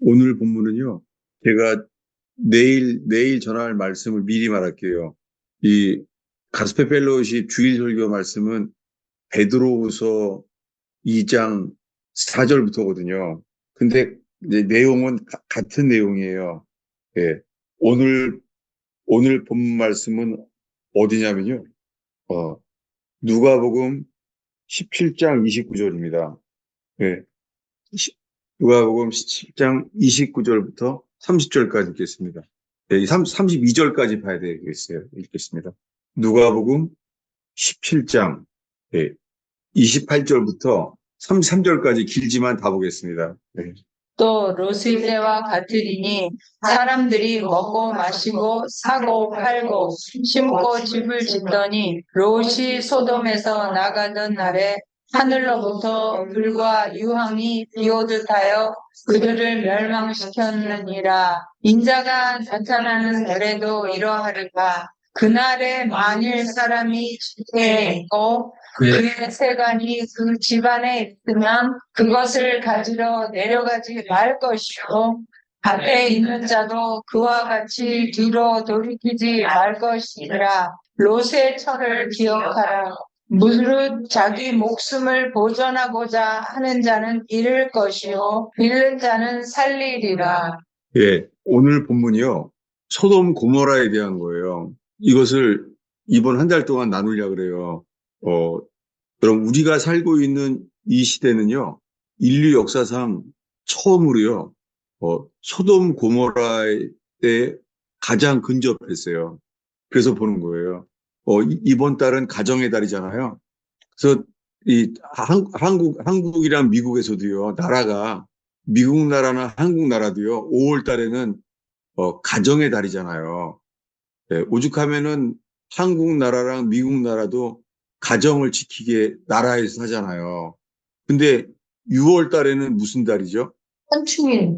오늘 본문은요, 제가 내일 전할 말씀을 미리 말할게요. 이 가스페 펠로우십 주일 설교 말씀은 베드로후서 2장 4절부터거든요. 근데 이제 내용은 같은 내용이에요. 예. 오늘, 오늘 본문 말씀은 어디냐면요. 어, 누가복음 17장 29절입니다. 예. 누가복음 17장 29절부터 30절까지 읽겠습니다. 네, 32절까지 봐야 되겠어요. 읽겠습니다. 누가복음 17장 28절부터 33절까지 길지만 다 보겠습니다. 네. 또 로스일레와 같으리니 사람들이 먹고 마시고 사고 팔고 심고 집을 짓더니 롯이 소돔에서 나가던 날에 하늘로부터 불과 유황이 비오듯 하여 그들을 멸망시켰느니라. 인자가 나타나는 날에도 이러하리라. 그날에 만일 사람이 집에 있고 그의 세간이 그 집안에 있으면 그것을 가지러 내려가지 말 것이요 밭에 있는 자도 그와 같이 뒤로 돌이키지 말 것이라. 롯의 철을 기억하라. 무릇 자기 목숨을 보존하고자 하는 자는 잃을 것이요 잃는 자는 살리리라. 예, 오늘 본문이요. 소돔 고모라에 대한 거예요. 이것을 이번 한 달 동안 나누려고 그래요. 그럼 우리가 살고 있는 이 시대는요, 인류 역사상 처음으로요, 소돔 고모라에 가장 근접했어요. 그래서 보는 거예요. 이번 달은 가정의 달이잖아요. 그래서 한국이랑 미국에서도요, 나라가, 미국 나라나 한국 나라도요, 5월 달에는 가정의 달이잖아요. 네, 오죽하면은 한국 나라랑 미국 나라도 가정을 지키게 나라에서 하잖아요. 근데 6월 달에는 무슨 달이죠? 현충일.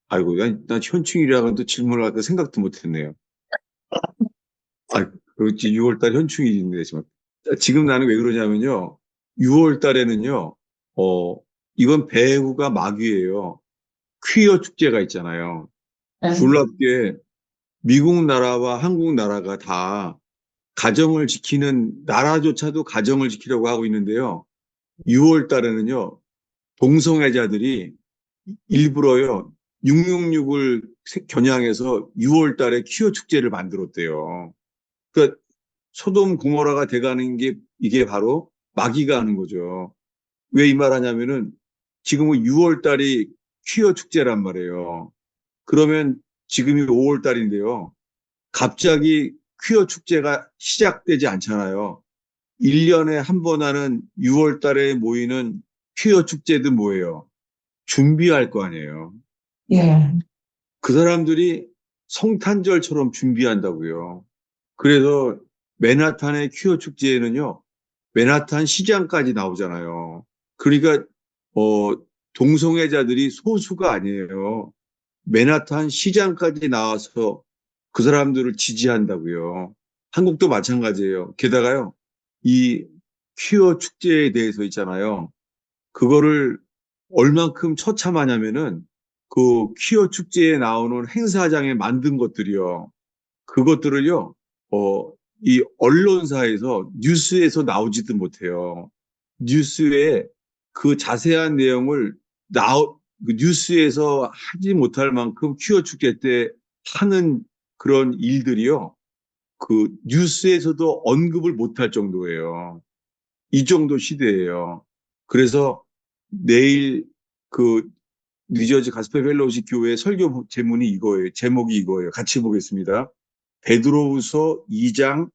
아이고, 난 현충일이라고 또 질문을 할까 생각도 못 했네요. 아, 그렇지, 6월 달 현충일인데, 지금 나는 왜 그러냐면요. 6월 달에는요, 이건 배후가 막이에요. 퀴어 축제가 있잖아요. 놀랍게 미국 나라와 한국 나라가 다 가정을 지키는 나라조차도 가정을 지키려고 하고 있는데요. 6월 달에는요, 동성애자들이 일부러요, 666을 겨냥해서 6월 달에 퀴어 축제를 만들었대요. 그러니까 소돔 고모라가 돼가는 게 이게 바로 마귀가 하는 거죠. 왜 이 말 하냐면은 지금은 6월 달이 퀴어 축제란 말이에요. 그러면 지금이 5월 달인데요. 갑자기 퀴어 축제가 시작되지 않잖아요. 1년에 한 번 하는 6월 달에 모이는 퀴어 축제든 뭐예요? 준비할 거 아니에요. 예. 그 사람들이 성탄절처럼 준비한다고요. 그래서 맨하탄의 퀴어 축제에는요, 맨하탄 시장까지 나오잖아요. 그러니까, 동성애자들이 소수가 아니에요. 맨하탄 시장까지 나와서 그 사람들을 지지한다고요. 한국도 마찬가지예요. 게다가요, 이 퀴어 축제에 대해서 있잖아요. 그거를 얼만큼 처참하냐면은 그 퀴어 축제에 나오는 행사장에 만든 것들이요. 그것들을요, 어, 이 언론사에서 뉴스에서 나오지도 못해요. 뉴스에 그 자세한 내용을 그 뉴스에서 하지 못할 만큼 퀴어 축제 때 하는 그런 일들이요. 그 뉴스에서도 언급을 못할 정도예요. 이 정도 시대예요. 그래서 내일 그 뉴저지 가스펠 펠로우십 교회 설교 제목이 이거예요. 같이 보겠습니다. 베드로후서 2장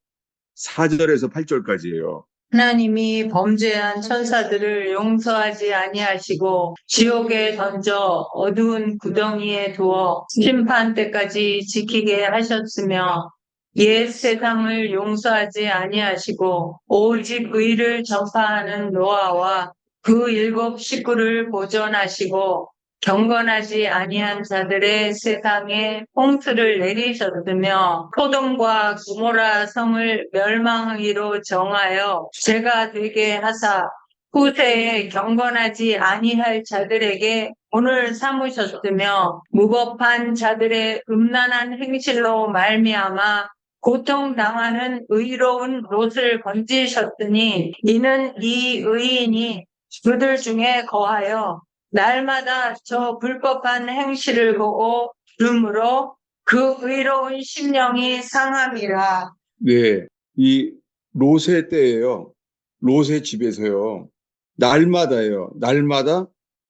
4절에서 8절까지예요. 하나님이 범죄한 천사들을 용서하지 아니하시고 지옥에 던져 어두운 구덩이에 두어 심판 때까지 지키게 하셨으며 옛 세상을 용서하지 아니하시고 오직 의를 전파하는 노아와 그 일곱 식구를 보존하시고 경건하지 아니한 자들의 세상에 홍수를 내리셨으며 소돔과 고모라 성을 멸망하기로 정하여 죄가 되게 하사 후세에 경건하지 아니할 자들에게 본을 삼으셨으며 무법한 자들의 음란한 행실로 말미암아 고통당하는 의로운 롯을 건지셨으니 이는 이 의인이 그들 중에 거하여 날마다 저 불법한 행실을 보고 들으므로 그 의로운 심령이 상함이라. 네, 이 롯의 때예요. 롯의 집에서요. 날마다예요.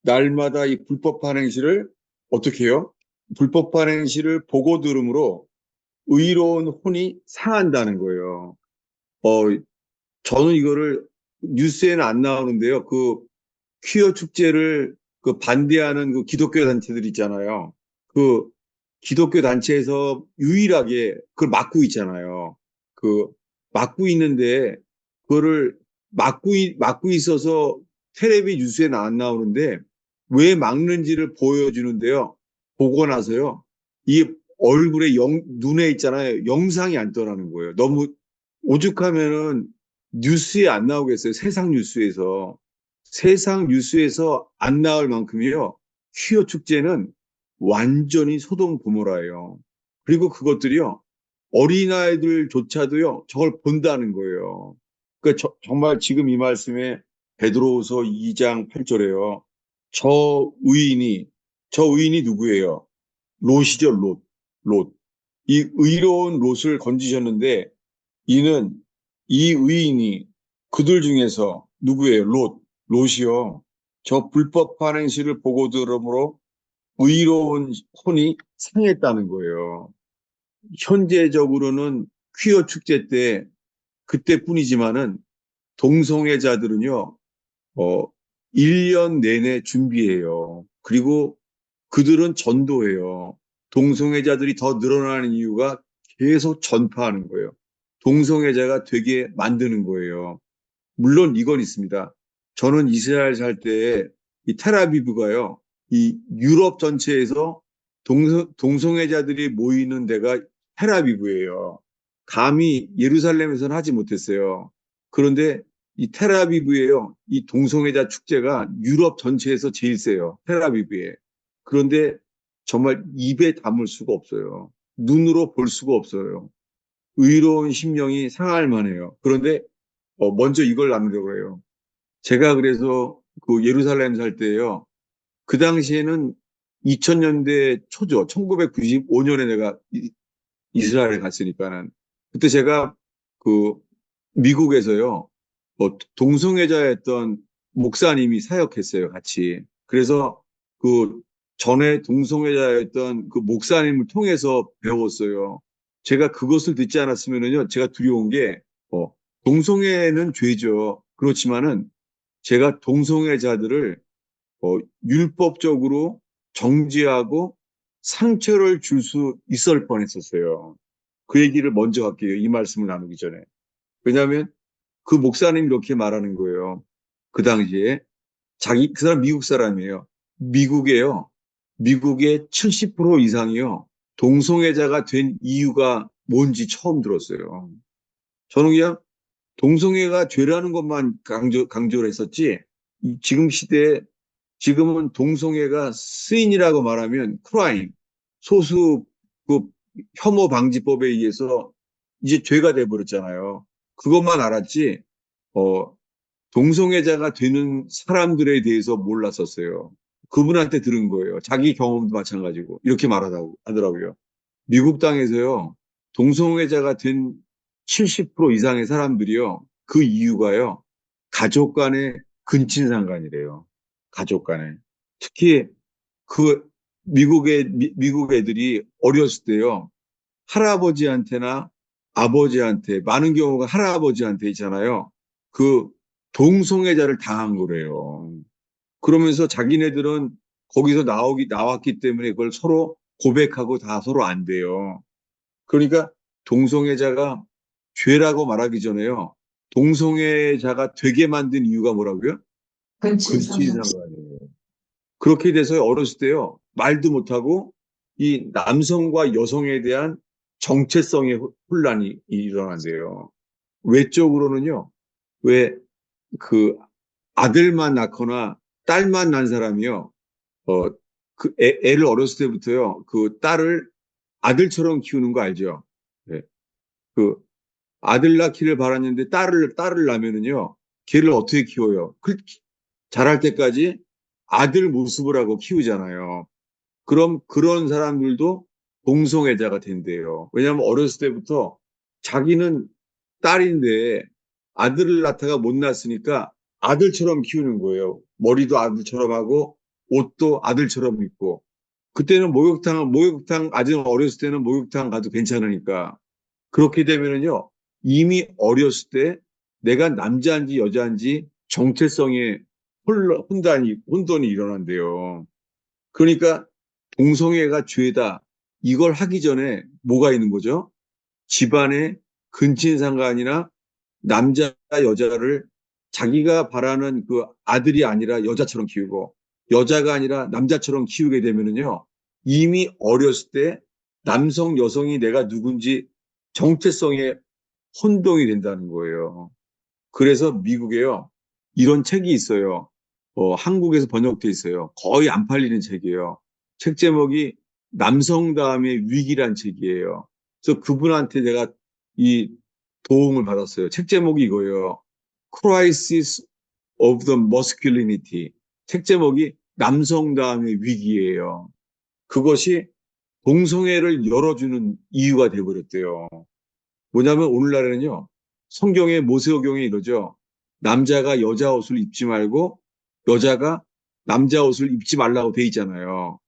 날마다 이 불법한 행실을 어떻게 해요? 불법한 행실을 보고 들음으로 의로운 혼이 상한다는 거예요. 어, 저는 이거를 뉴스에는 안 나오는데요. 그 퀴어 축제를 그 반대하는 그 기독교 단체들 있잖아요. 그 기독교 단체에서 유일하게 그걸 막고 있잖아요. 그 막고 있는데 그거를 막고 있어서 텔레비 뉴스에는 안 나오는데 왜 막는지를 보여주는데요. 보고 나서요. 이 얼굴에 눈에 있잖아요. 영상이 안 떠나는 거예요. 너무 오죽하면은 뉴스에 안 나오겠어요. 세상 뉴스에서. 세상 뉴스에서 안 나올 만큼이요. 퀴어 축제는 완전히 소동 고모라예요. 그리고 그것들이요. 어린아이들조차도요. 저걸 본다는 거예요. 그러니까 정말 지금 이 말씀에 베드로후서 2장 8절에요. 저 의인이 누구예요? 롯이죠, 롯. 롯. 이 의로운 롯을 건지셨는데 이는 이 의인이 그들 중에서 누구예요? 롯이요. 저 불법한 행실을 보고 들으므로 의로운 혼이 상했다는 거예요. 현재적으로는 퀴어 축제 때 그때뿐이지만은 동성애자들은요, 1년 내내 준비해요. 그리고 그들은 전도해요. 동성애자들이 더 늘어나는 이유가 계속 전파하는 거예요. 동성애자가 되게 만드는 거예요. 물론 이건 있습니다. 저는 이스라엘 살 때 이 텔아비브가요, 이 유럽 전체에서 동성애자들이 모이는 데가 텔아비브예요. 감히 예루살렘에서는 하지 못했어요. 그런데 이 텔아비브에요, 이 동성애자 축제가 유럽 전체에서 제일 세요. 텔아비브에. 그런데 정말 입에 담을 수가 없어요. 눈으로 볼 수가 없어요. 의로운 심령이 상할 만해요. 그런데 먼저 이걸 나누려고 해요. 제가 그래서 그 예루살렘 살 때요. 그 당시에는 2000년대 초죠. 1995년에 내가 이스라엘에 갔으니까는. 그때 제가 그 미국에서요. 동성애자였던 목사님이 사역했어요. 같이. 그래서 그 전에 동성애자였던 그 목사님을 통해서 배웠어요. 제가 그것을 듣지 않았으면은요. 제가 두려운 게 동성애는 죄죠. 그렇지만은 제가 동성애자들을 율법적으로 정죄하고 상처를 줄 수 있을 뻔했었어요. 그 얘기를 먼저 할게요. 이 말씀을 나누기 전에. 왜냐하면 그 목사님이 이렇게 말하는 거예요. 그 당시에 그 사람 미국 사람이에요. 미국의 70% 이상이요. 동성애자가 된 이유가 뭔지 처음 들었어요. 저는 그냥 동성애가 죄라는 것만 강조를 했었지, 지금 시대에, 지금은 동성애가 스인이라고 말하면 크라임, 소수 그 혐오 방지법에 의해서 이제 죄가 돼버렸잖아요. 그것만 알았지, 어, 동성애자가 되는 사람들에 대해서 몰랐었어요. 그분한테 들은 거예요. 자기 경험도 마찬가지고. 이렇게 하더라고요. 미국 땅에서요, 동성애자가 된 70% 이상의 사람들이요, 그 이유가요, 가족 간의 근친상간이래요. 가족 간에. 특히 그 미국 애들이 어렸을 때요, 할아버지한테나 아버지한테, 많은 경우가 할아버지한테 있잖아요. 그 동성애자를 당한 거래요. 그러면서 자기네들은 거기서 나왔기 때문에 그걸 서로 고백하고 다 서로 안 돼요. 그러니까 동성애자가 죄라고 말하기 전에요. 동성애자가 되게 만든 이유가 뭐라고요? 근친상간. 근친상간이에요. 그렇게 돼서 어렸을 때요. 말도 못하고 이 남성과 여성에 대한 정체성의 혼란이 일어난대요. 외적으로는요. 왜 그 아들만 낳거나 딸만 낳은 사람이요. 애를 어렸을 때부터요. 그 딸을 아들처럼 키우는 거 알죠? 네. 그 아들 낳기를 바랐는데 딸을 낳으면은요. 걔를 어떻게 키워요? 자랄 때까지 아들 모습을 하고 키우잖아요. 그럼 그런 사람들도 동성애자가 된대요. 왜냐하면 어렸을 때부터 자기는 딸인데 아들을 낳다가 못 낳았으니까 아들처럼 키우는 거예요. 머리도 아들처럼 하고 옷도 아들처럼 입고. 그때는 목욕탕 아직 어렸을 때는 목욕탕 가도 괜찮으니까. 그렇게 되면은요, 이미 어렸을 때 내가 남자인지 여자인지 정체성에 혼돈이 일어난대요. 그러니까 동성애가 죄다. 이걸 하기 전에 뭐가 있는 거죠? 집안에 근친상간이나 남자, 여자를 자기가 바라는 그 아들이 아니라 여자처럼 키우고 여자가 아니라 남자처럼 키우게 되면은요, 이미 어렸을 때 남성, 여성이 내가 누군지 정체성에 혼동이 된다는 거예요. 그래서 미국에요, 이런 책이 있어요. 한국에서 번역돼 있어요. 거의 안 팔리는 책이에요. 책 제목이 남성다움의 위기란 책이에요. 그래서 그분한테 제가 이 도움을 받았어요. 책 제목이 이거예요. Crisis of the Masculinity. 책 제목이 남성다움의 위기예요. 그것이 동성애를 열어주는 이유가 되어버렸대요. 뭐냐면 오늘날에는요, 성경의 모세오경에 이러죠. 남자가 여자 옷을 입지 말고 여자가 남자 옷을 입지 말라고 돼 있잖아요.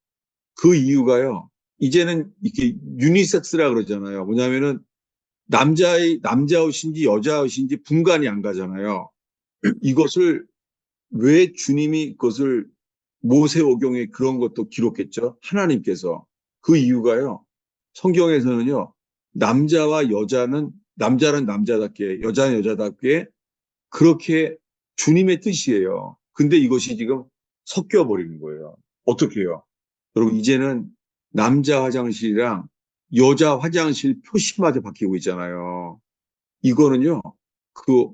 그 이유가요, 이제는 이렇게 유니섹스라 그러잖아요. 뭐냐면은 남자 옷인지 여자 옷인지 분간이 안 가잖아요. 이것을 왜 주님이 그것을 모세오경에 그런 것도 기록했죠? 하나님께서. 그 이유가요, 성경에서는요, 남자는 남자답게, 여자는 여자답게, 그렇게 주님의 뜻이에요. 근데 이것이 지금 섞여 버리는 거예요. 어떻게 해요? 여러분, 이제는 남자 화장실이랑 여자 화장실 표시마저 바뀌고 있잖아요. 이거는요, 그,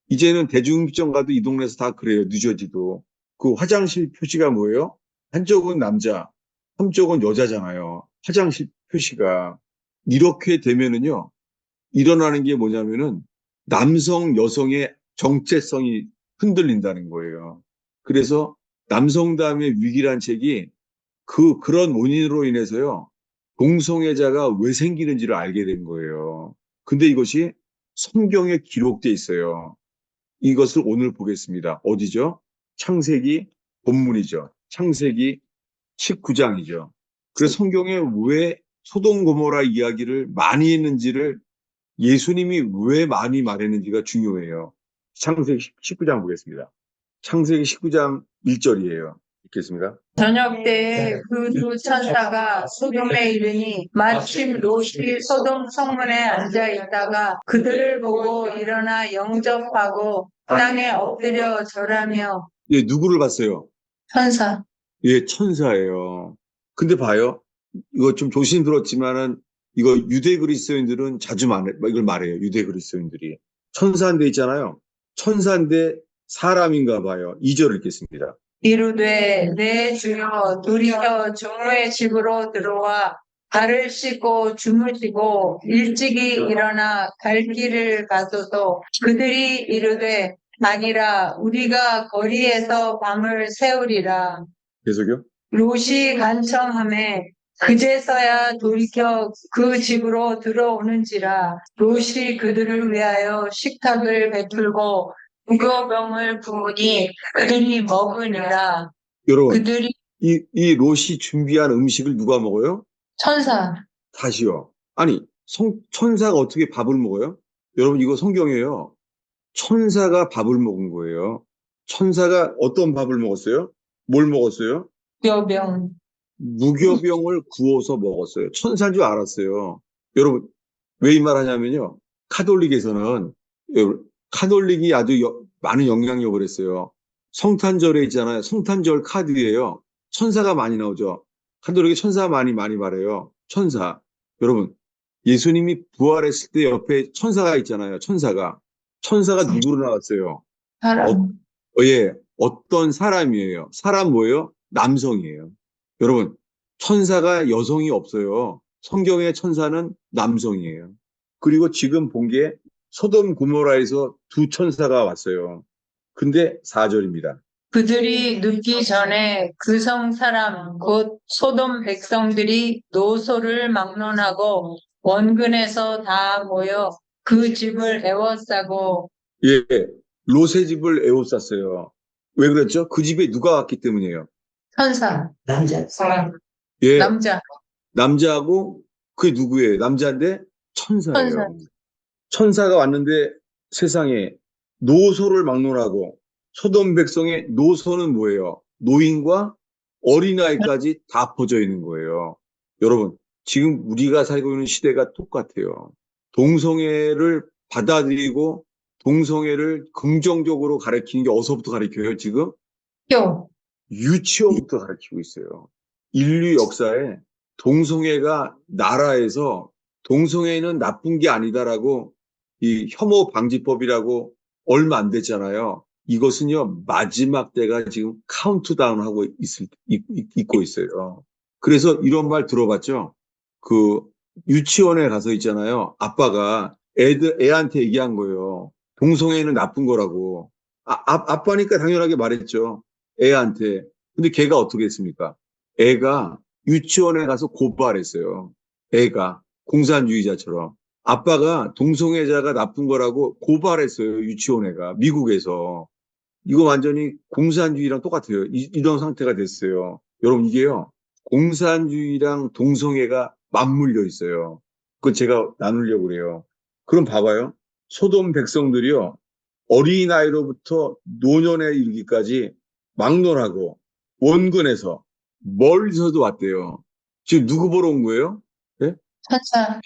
이제는 대중점 가도 이 동네에서 다 그래요. 뉴저지도. 그 화장실 표시가 뭐예요? 한쪽은 남자, 한쪽은 여자잖아요. 화장실 표시가. 이렇게 되면은요, 일어나는 게 뭐냐면은 남성, 여성의 정체성이 흔들린다는 거예요. 그래서 남성다움의 위기란 책이 그런 원인으로 인해서요, 동성애자가 왜 생기는지를 알게 된 거예요. 근데 이것이 성경에 기록돼 있어요. 이것을 오늘 보겠습니다. 어디죠? 창세기 본문이죠. 창세기 19장이죠. 그래서 성경에 왜 소돔 고모라 이야기를 많이 했는지를, 예수님이 왜 많이 말했는지가 중요해요. 창세기 19장 보겠습니다. 창세기 19장 1절이에요. 읽겠습니다. 저녁 때 그 두 천사가 소돔에 이르니 마침 롯이 소돔 성문에 앉아 있다가 그들을 보고 일어나 영접하고 땅에 엎드려 절하며. 예, 누구를 봤어요? 천사. 예, 천사예요. 근데 봐요. 이거 좀 조심스럽지만은 이거 유대 그리스도인들은 자주 이걸 말해요. 유대 그리스도인들이. 천사인데 있잖아요. 천사인데 사람인가 봐요. 2절 읽겠습니다. 이르되 내 주여 돌이켜 종의 집으로 들어와 발을 씻고 주무시고 일찍이 일어나 갈 길을 가소서. 그들이 이르되 아니라 우리가 거리에서 밤을 새우리라. 계속요. 롯이 간청하매 그제서야 돌이켜 그 집으로 들어오는지라. 롯이 그들을 위하여 식탁을 베풀고 무교병을 부으니 그들이 먹으니라. 여러분, 그들이 이 롯이 준비한 음식을 누가 먹어요? 천사. 다시요. 아니, 천사가 어떻게 밥을 먹어요? 여러분, 이거 성경이에요. 천사가 밥을 먹은 거예요. 천사가 어떤 밥을 먹었어요? 뭘 먹었어요? 무교병. 무교병을 구워서 먹었어요. 천사인 줄 알았어요. 여러분, 왜 이 말 하냐면요. 카톨릭에서는, 카톨릭이 아주 많은 영향력을 했어요. 성탄절에 있잖아요. 성탄절 카드예요. 천사가 많이 나오죠. 카톨릭이 천사 많이 말해요. 천사. 여러분, 예수님이 부활했을 때 옆에 천사가 있잖아요. 천사가 누구로 나왔어요? 사람. 예. 어떤 사람이에요. 사람 뭐예요? 남성이에요. 여러분, 천사가 여성이 없어요. 성경의 천사는 남성이에요. 그리고 지금 본 게 소돔 고모라에서 두 천사가 왔어요. 근데 4절입니다. 그들이 눕기 전에 그 성 사람 곧 소돔 백성들이 노소를 막론하고 원근에서 다 모여 그 집을 에워싸고 예, 롯의 집을 에워쌌어요. 왜 그랬죠? 그 집에 누가 왔기 때문이에요. 천사 사람 예, 남자 남자하고 그게 누구예요? 남자인데 천사 천사예요. 천사가 왔는데 세상에 노소를 막론하고 소돔 백성의 노소는 뭐예요? 노인과 어린아이까지 다 퍼져 있는 거예요. 여러분, 지금 우리가 살고 있는 시대가 똑같아요. 동성애를 받아들이고 동성애를 긍정적으로 가르치는 게 어디서부터 가르쳐요, 지금? 교 유치원부터 가르치고 있어요. 인류 역사에 동성애가 나라에서 동성애는 나쁜 게 아니다라고 이 혐오 방지법이라고 얼마 안 됐잖아요. 이것은요, 마지막 때가 지금 카운트다운하고 있고 있어요. 그래서 이런 말 들어봤죠? 그 유치원에 가서 있잖아요. 아빠가 애한테 얘기한 거예요. 동성애는 나쁜 거라고. 아빠니까 당연하게 말했죠. 애한테. 근데 걔가 어떻게 했습니까? 애가 유치원에 가서 고발했어요. 애가 공산주의자처럼. 아빠가 동성애자가 나쁜 거라고 고발했어요. 유치원 애가. 미국에서. 이거 완전히 공산주의랑 똑같아요. 이런 상태가 됐어요. 여러분, 이게요. 공산주의랑 동성애가 맞물려 있어요. 그거 제가 나누려고 그래요. 그럼 봐봐요. 소돔 백성들이요. 어린아이로부터 노년에 이르기까지 막론하고 원근에서 멀리서도 왔대요. 지금 누구 보러 온 거예요? 예? 천사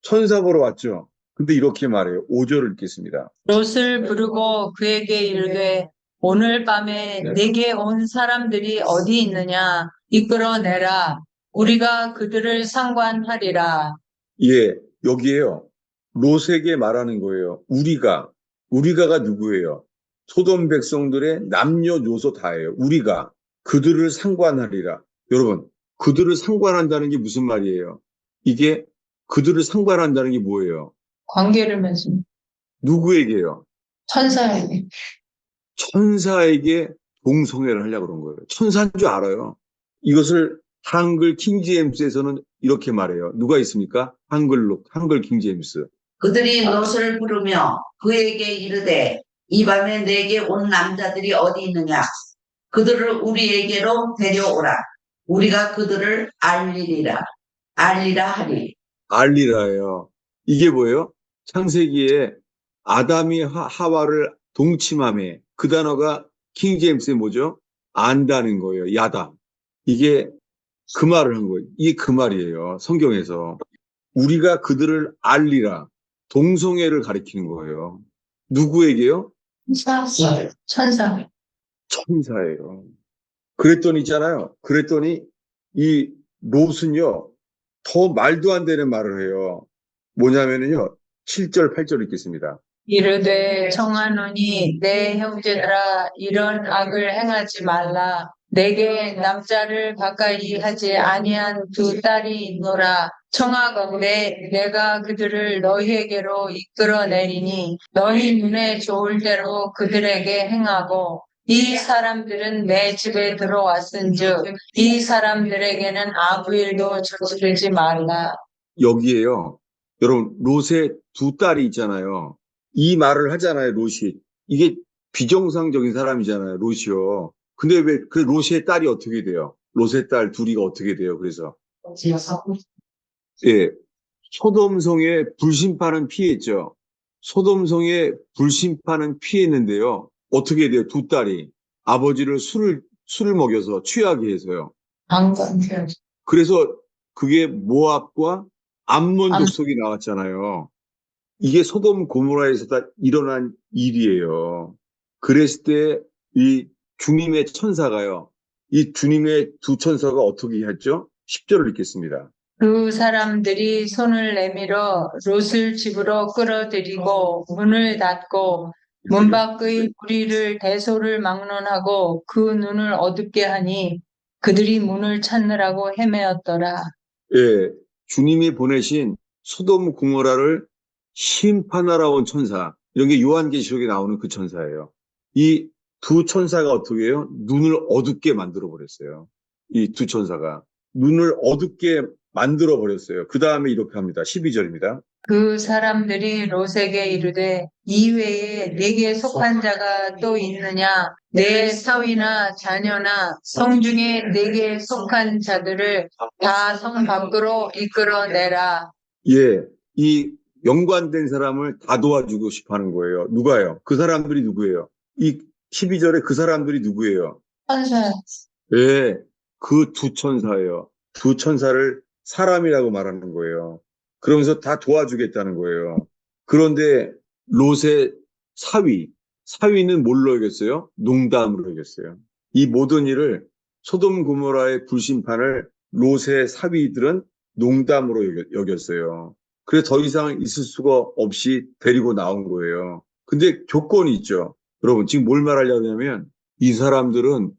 천사 보러 왔죠. 근데 이렇게 말해요. 5절을 읽겠습니다. 롯을 부르고 그에게 이르되 오늘 밤에 내게 온 사람들이 어디 있느냐 이끌어내라 우리가 그들을 상관하리라. 예, 여기에요. 롯에게 말하는 거예요. 우리가가 누구예요? 소돔 백성들의 남녀노소 다예요. 우리가 그들을 상관하리라. 여러분, 그들을 상관한다는 게 무슨 말이에요? 이게 그들을 상관한다는 게 뭐예요? 관계를 맺은 누구에게요? 천사에게. 천사에게 동성애를 하려고 그런 거예요. 천사인 줄 알아요. 이것을 한글 킹제임스에서는 이렇게 말해요. 누가 있습니까? 한글 킹제임스. 그들이 롯을 부르며 그에게 이르되 이 밤에 내게 온 남자들이 어디 있느냐 그들을 우리에게로 데려오라 우리가 그들을 알리라 하리. 알리라예요. 이게 뭐예요? 창세기에 아담이 하와를 동침함에 그 단어가 킹제임스에 뭐죠? 안다는 거예요. 야다. 이게 그 말을 한 거예요. 이게 그 말이에요. 성경에서. 우리가 그들을 알리라. 동성애를 가리키는 거예요. 누구에게요? 천사 천사예요. 그랬더니 있잖아요. 그랬더니 이 롯은요, 더 말도 안 되는 말을 해요. 뭐냐면요, 7절, 8절 읽겠습니다. 이르되 청하노니 내 형제들아 이런 악을 행하지 말라. 내게 남자를 가까이 하지 아니한 두 딸이 있노라. 청하건대 내가 그들을 너희에게로 이끌어내리니 너희 눈에 좋을 대로 그들에게 행하고 이 사람들은 내 집에 들어왔은즉 이 사람들에게는 아무 일도 저지르지 말라. 여기에요. 여러분, 롯의 두 딸이 있잖아요. 이 말을 하잖아요, 롯이. 이게 비정상적인 사람이잖아요, 롯이요. 근데 왜 그 롯의 딸이 어떻게 돼요? 롯의 딸 둘이 어떻게 돼요? 그래서 예, 소돔성에 불심판은 피했죠. 소돔성에 불심판은 피했는데요. 어떻게 돼요? 두 딸이 아버지를 술을 먹여서 취하게 해서요. 방관죄. 그래서 그게 모압과 암몬 족속이 나왔잖아요. 이게 소돔 고모라에서 다 일어난 일이에요. 그랬을 때 이 주님의 천사가요. 이 주님의 두 천사가 어떻게 했죠? 10절을 읽겠습니다. 그 사람들이 손을 내밀어 롯을 집으로 끌어들이고 문을 닫고 문 밖의 무리를 대소를 막론하고 그 눈을 어둡게 하니 그들이 문을 찾느라고 헤매었더라. 예, 주님이 보내신 소돔 고모라를 심판하러 온 천사, 이런 게 요한계시록에 나오는 그 천사예요. 이 두 천사가 어떻게 해요? 눈을 어둡게 만들어 버렸어요. 이 두 천사가 눈을 어둡게 만들어 버렸어요. 그 다음에 이렇게 합니다. 12절입니다. 그 사람들이 롯에게 이르되 이외에 네게 속한 자가 또 있느냐? 내 사위나 자녀나 성중에 네게 속한 자들을 다 성 밖으로 이끌어내라. 예, 이 연관된 사람을 다 도와주고 싶어 하는 거예요. 누가요? 그 사람들이 누구예요? 이 12절에 그 사람들이 누구예요? 천사. 예, 그 두 천사예요. 두 천사를 사람이라고 말하는 거예요. 그러면서 다 도와주겠다는 거예요. 그런데 롯의 사위는 뭘로 여겼어요? 농담으로 여겼어요. 이 모든 일을 소돔 고모라의 불심판을 롯의 사위들은 농담으로 여겼어요. 그래서 더 이상 있을 수가 없이 데리고 나온 거예요. 근데 조건이 있죠. 여러분, 지금 뭘 말하려고 하냐면 이 사람들은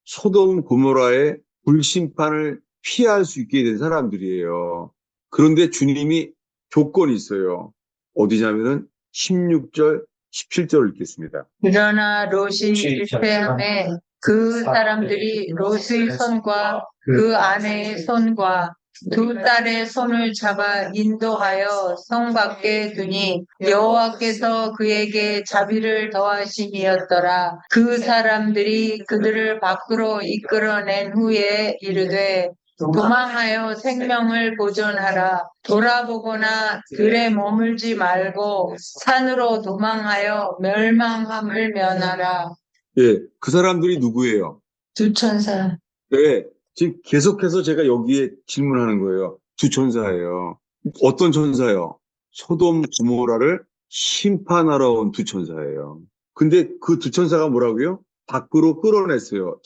소돔 고모라의 불심판을 피할 수 있게 된 사람들이에요. 그런데 주님이 조건이 있어요. 어디냐면은 16절, 17절을 읽겠습니다. 그러나 롯이 실패함에 그 사람들이 롯의 손과 그 아내의 손과 두 딸의 손을 잡아 인도하여 성 밖에 두니 여호와께서 그에게 자비를 더하심이었더라. 그 사람들이 그들을 밖으로 이끌어낸 후에 이르되 도망하여 생명을 보존하라. 돌아보거나 들에 머물지 말고 산으로 도망하여 멸망함을 면하라. 예, 그 사람들이 누구예요? 두 천사. 네, 지금 계속해서 제가 여기에 질문하는 거예요. 두 천사예요. 어떤 천사요? 소돔 고모라를 심판하러 온 두 천사예요. 근데 그 두 천사가 뭐라고요? 밖으로 끌어냈어요.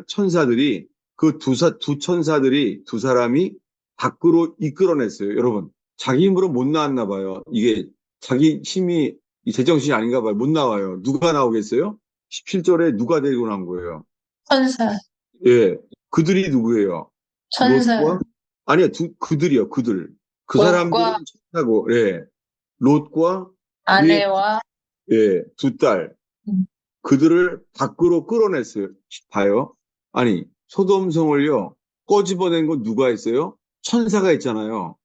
천사들이 그 두 천사들이 두 사람이 밖으로 이끌어냈어요. 여러분, 자기 힘으로 못 나왔나 봐요. 이게 자기 힘이 이 제정신이 아닌가 봐요. 못 나와요. 누가 나오겠어요? 17절에 누가 데리고 나온 거예요? 천사. 예, 그들이 누구예요? 천사. 롯과 아니야, 그들이요, 그들. 그 롯과 사람들은 천사고, 예, 롯과 그의 아내와 두 딸, 음. 그들을 밖으로 끌어냈어요. 봐요. 아니, 소돔성을요, 꺼집어낸 건 누가 했어요? 천사가 있잖아요.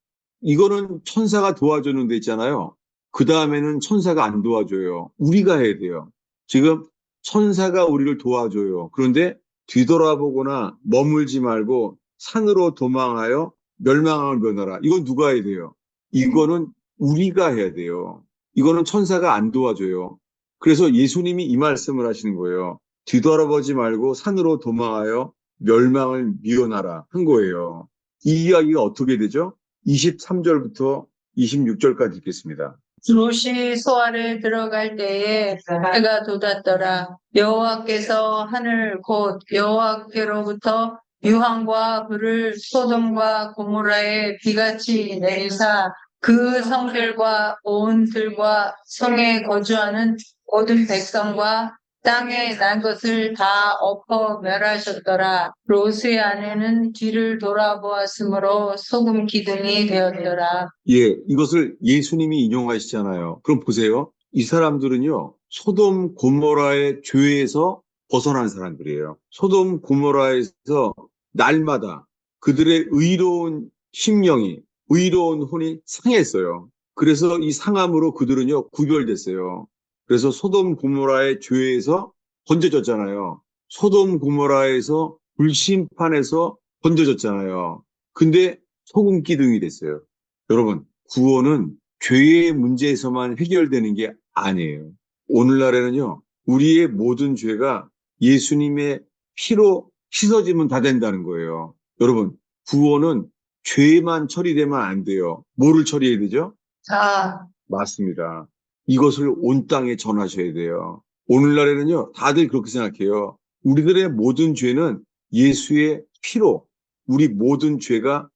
이거는 천사가 도와주는 데 있잖아요. 그 다음에는 천사가 안 도와줘요. 우리가 해야 돼요. 지금 천사가 우리를 도와줘요. 그런데 뒤돌아보거나 머물지 말고 산으로 도망하여 멸망함을 면하라. 이건 누가 해야 돼요? 이거는 우리가 해야 돼요. 이거는 천사가 안 도와줘요. 그래서 예수님이 이 말씀을 하시는 거예요. 뒤돌아보지 말고 산으로 도망하여 멸망을 미워하라 한 거예요. 이 이야기가 어떻게 되죠? 23절부터 26절까지 읽겠습니다. 롯이 소알에 들어갈 때에 해가 돋았더라. 여호와께서 하늘 곧 여호와께로부터 유황과 불을 소돔과 고모라에 비같이 내리사 그 성들과 온 들과 성에 거주하는 모든 백성과 땅에 난 것을 다 엎어 멸하셨더라. 롯의 아내는 뒤를 돌아보았으므로 소금 기둥이 되었더라. 예, 이것을 예수님이 인용하시잖아요. 그럼 보세요. 이 사람들은요, 소돔 고모라의 죄에서 벗어난 사람들이에요. 소돔 고모라에서 날마다 그들의 의로운 심령이, 의로운 혼이 상했어요. 그래서 이 상함으로 그들은요, 구별됐어요. 그래서 소돔 고모라의 죄에서 건져졌잖아요. 소돔 고모라에서 불심판에서 건져졌잖아요. 근데 소금 기둥이 됐어요. 여러분, 구원은 죄의 문제에서만 해결되는 게 아니에요. 오늘날에는요, 우리의 모든 죄가 예수님의 피로 씻어지면 다 된다는 거예요. 여러분, 구원은 죄만 처리되면 안 돼요. 뭐를 처리해야 되죠? 자, 맞습니다. 이것을 온 땅에 전하셔야 돼요. 오늘날에는요, 다들 그렇게 생각해요. 우리들의 모든 죄는 예수의 피로 우리 모든 죄가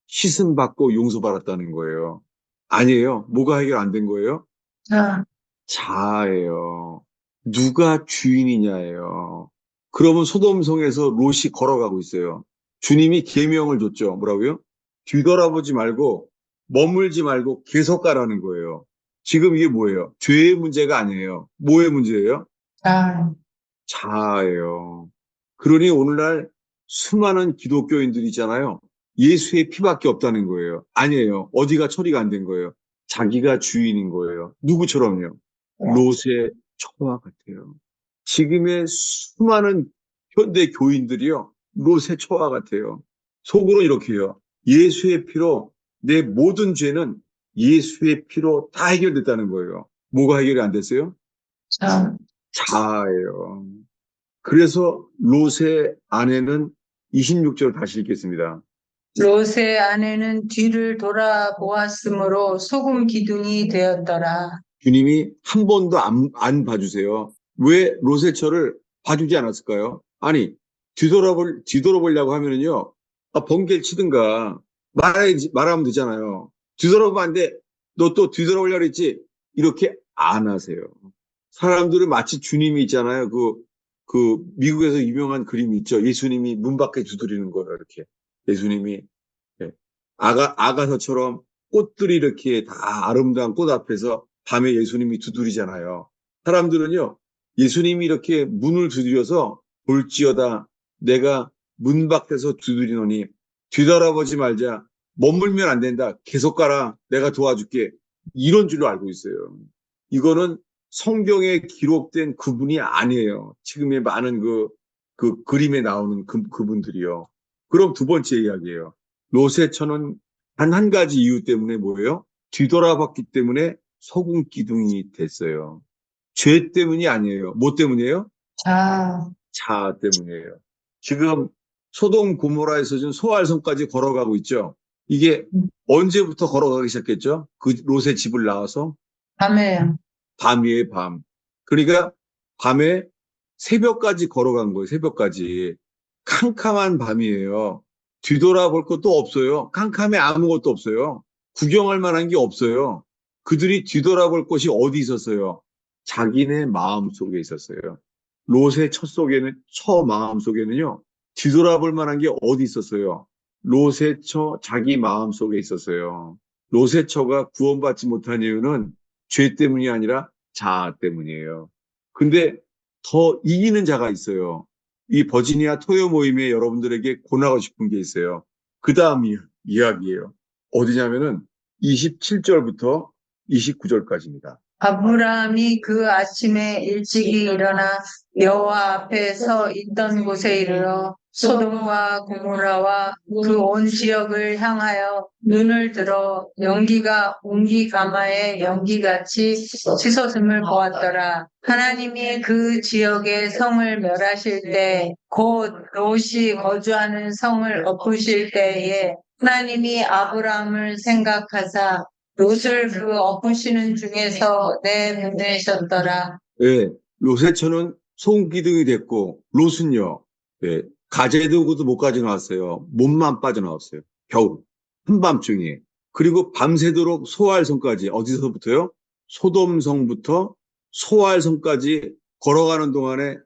씻음받고 용서받았다는 거예요. 아니에요. 뭐가 해결 안 된 거예요? 자, 자아예요. 누가 주인이냐예요. 그러면 소돔성에서 롯이 걸어가고 있어요. 주님이 계명을 줬죠. 뭐라고요? 뒤돌아보지 말고 머물지 말고 계속 가라는 거예요. 지금 이게 뭐예요? 죄의 문제가 아니에요. 뭐의 문제예요? 아, 자아예요. 그러니 오늘날 수많은 기독교인들이 있잖아요. 예수의 피밖에 없다는 거예요. 아니에요. 어디가 처리가 안 된 거예요. 자기가 주인인 거예요. 누구처럼요? 롯의 처와 같아요. 지금의 수많은 현대 교인들이요. 롯의 처와 같아요. 속으로 이렇게 해요. 예수의 피로 내 모든 죄는 예수의 피로 다 해결됐다는 거예요. 뭐가 해결이 안 됐어요? 참. 자아예요. 그래서 롯의 아내는 26절 다시 읽겠습니다. 롯의 아내는 뒤를 돌아보았으므로 소금 기둥이 되었더라. 주님이 한 번도 안 봐주세요. 왜 롯의 처를 봐주지 않았을까요? 아니, 뒤돌아보려고 하면은요, 번개를 치든가, 말하면 되잖아요. 뒤돌아보면 안 돼. 너 또 뒤돌아보려고 했지? 이렇게 안 하세요. 사람들은 마치 주님이 있잖아요. 미국에서 유명한 그림이 있죠. 예수님이 문 밖에 두드리는 거예요. 이렇게. 예수님이. 예. 아가서처럼 꽃들이 이렇게 다 아름다운 꽃 앞에서 밤에 예수님이 두드리잖아요. 사람들은요, 예수님이 이렇게 문을 두드려서 볼지어다 내가 문 밖에서 두드리노니 뒤돌아보지 말자. 머물면 안 된다. 계속 가라. 내가 도와줄게. 이런 줄로 알고 있어요. 이거는 성경에 기록된 그분이 아니에요. 지금의 많은 그 그림에 나오는 그분들이요. 그럼 두 번째 이야기예요. 롯의 처는 단 한 가지 이유 때문에 뭐예요? 뒤돌아봤기 때문에 소금 기둥이 됐어요. 죄 때문이 아니에요. 뭐 때문이에요? 자, 자 때문이에요. 지금 소돔 고모라에서 지금 소알성까지 걸어가고 있죠. 이게 언제부터 걸어가기 시작했죠? 그 롯의 집을 나와서 밤에요. 밤이에요, 밤. 그러니까 밤에 새벽까지 걸어간 거예요, 새벽까지. 캄캄한 밤이에요. 뒤돌아볼 것도 없어요. 캄캄해 아무것도 없어요. 구경할 만한 게 없어요. 그들이 뒤돌아볼 곳이 어디 있었어요? 자기네 마음 속에 있었어요. 롯의 처 마음 속에는요, 뒤돌아볼 만한 게 어디 있었어요? 롯의 처 자기 마음 속에 있었어요. 롯의 처가 구원받지 못한 이유는 죄 때문이 아니라 자아 때문이에요. 근데 더 이기는 자가 있어요. 이 버지니아 토요 모임에 여러분들에게 권하고 싶은 게 있어요. 그 다음 이야기예요. 어디냐면은 27절부터 29절까지입니다. 아브라함이 그 아침에 일찍이 일어나 여호와 앞에 서 있던 곳에 이르러 소돔과 고모라와 그 온 지역을 향하여 눈을 들어 연기가 옹기 가마의 연기같이 치솟음을 보았더라. 하나님이 그 지역의 성을 멸하실 때 곧 롯이 거주하는 성을 엎으실 때에 하나님이 아브라함을 생각하사 롯을 그 엎으시는 중에서 내보내셨더라. 예, 롯의 처는 소금기둥이 됐고, 롯은요, 예, 가재도구도 못 가져나왔어요. 몸만 빠져나왔어요. 겨우. 한밤중에. 그리고 밤새도록 소알성까지, 어디서부터요? 소돔성부터 소알성까지 걸어가는 동안에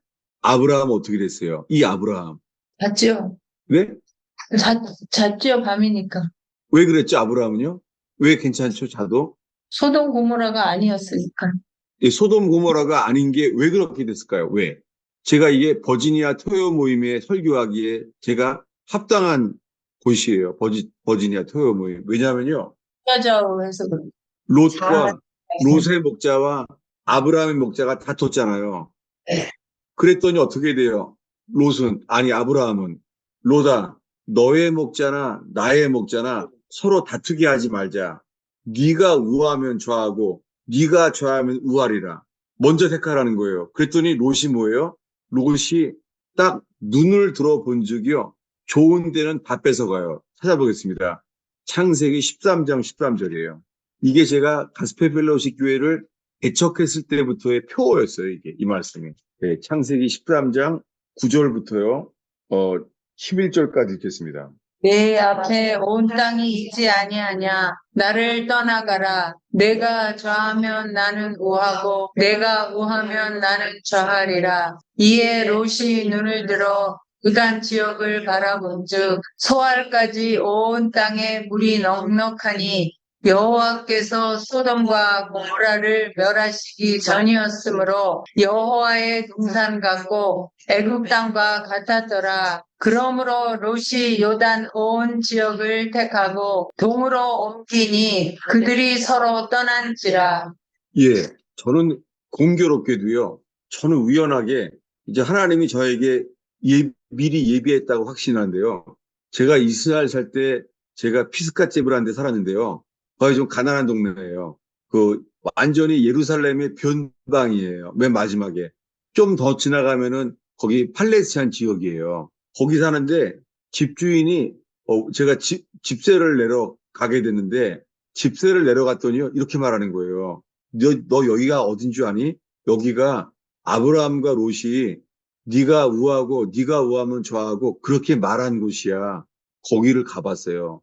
아브라함 어떻게 됐어요? 이 아브라함. 잤죠? 왜? 잤죠, 밤이니까. 왜 그랬죠, 아브라함은요? 왜 괜찮죠, 자도? 소돔 고모라가 아니었으니까. 이 소돔 고모라가 아닌 게 왜 그렇게 됐을까요? 왜? 제가 이게 버지니아 토요 모임에 설교하기에 제가 합당한 곳이에요. 버지니아 토요 모임. 왜냐하면요. 여자로 해서 그래. 롯과 롯의 목자와 아브라함의 목자가 다퉜잖아요. 그랬더니 어떻게 돼요? 아브라함은 롯아, 너의 목자나 나의 목자나 서로 다투게 하지 말자. 네가 우하면 좌하고 네가 좌하면 우하리라. 먼저 택하라는 거예요. 그랬더니 롯이 뭐예요? 롯이 딱 눈을 들어본 적이요. 좋은 데는 다 뺏어가요. 찾아보겠습니다. 창세기 13장 13절이에요. 이게 제가 가스페 펠로우십 교회를 개척했을 때부터의 표어였어요. 이게 이 말씀이. 네, 창세기 13장 9절부터요. 11절까지 읽겠습니다. 내 앞에 온 땅이 있지 아니하냐. 나를 떠나가라. 내가 좌하면 나는 우하고 내가 우하면 나는 좌하리라. 이에 롯이 눈을 들어 그간 지역을 바라본즉 소알까지 온 땅에 물이 넉넉하니 여호와께서 소돔과 고모라를 멸하시기 전이었으므로 여호와의 동산 같고 애굽 땅과 같았더라. 그러므로 롯이 요단 온 지역을 택하고 동으로 옮기니 그들이 서로 떠난지라. 예, 저는 공교롭게도요, 저는 우연하게 이제 하나님이 저에게 미리 예비했다고 확신하는데요. 제가 이스라엘 살 때 제가 피스가 제브라는 데 살았는데요. 거기 좀 가난한 동네예요. 그 완전히 예루살렘의 변방이에요. 맨 마지막에. 좀 더 지나가면은 거기 팔레스타인 지역이에요. 거기 사는데 집주인이 제가 집세를 내러 가게 됐는데 집세를 내려갔더니요. 이렇게 말하는 거예요. 너 여기가 어딘 줄 아니? 여기가 아브라함과 롯이 네가 우하고 네가 우하면 좌하고 그렇게 말한 곳이야. 거기를 가봤어요.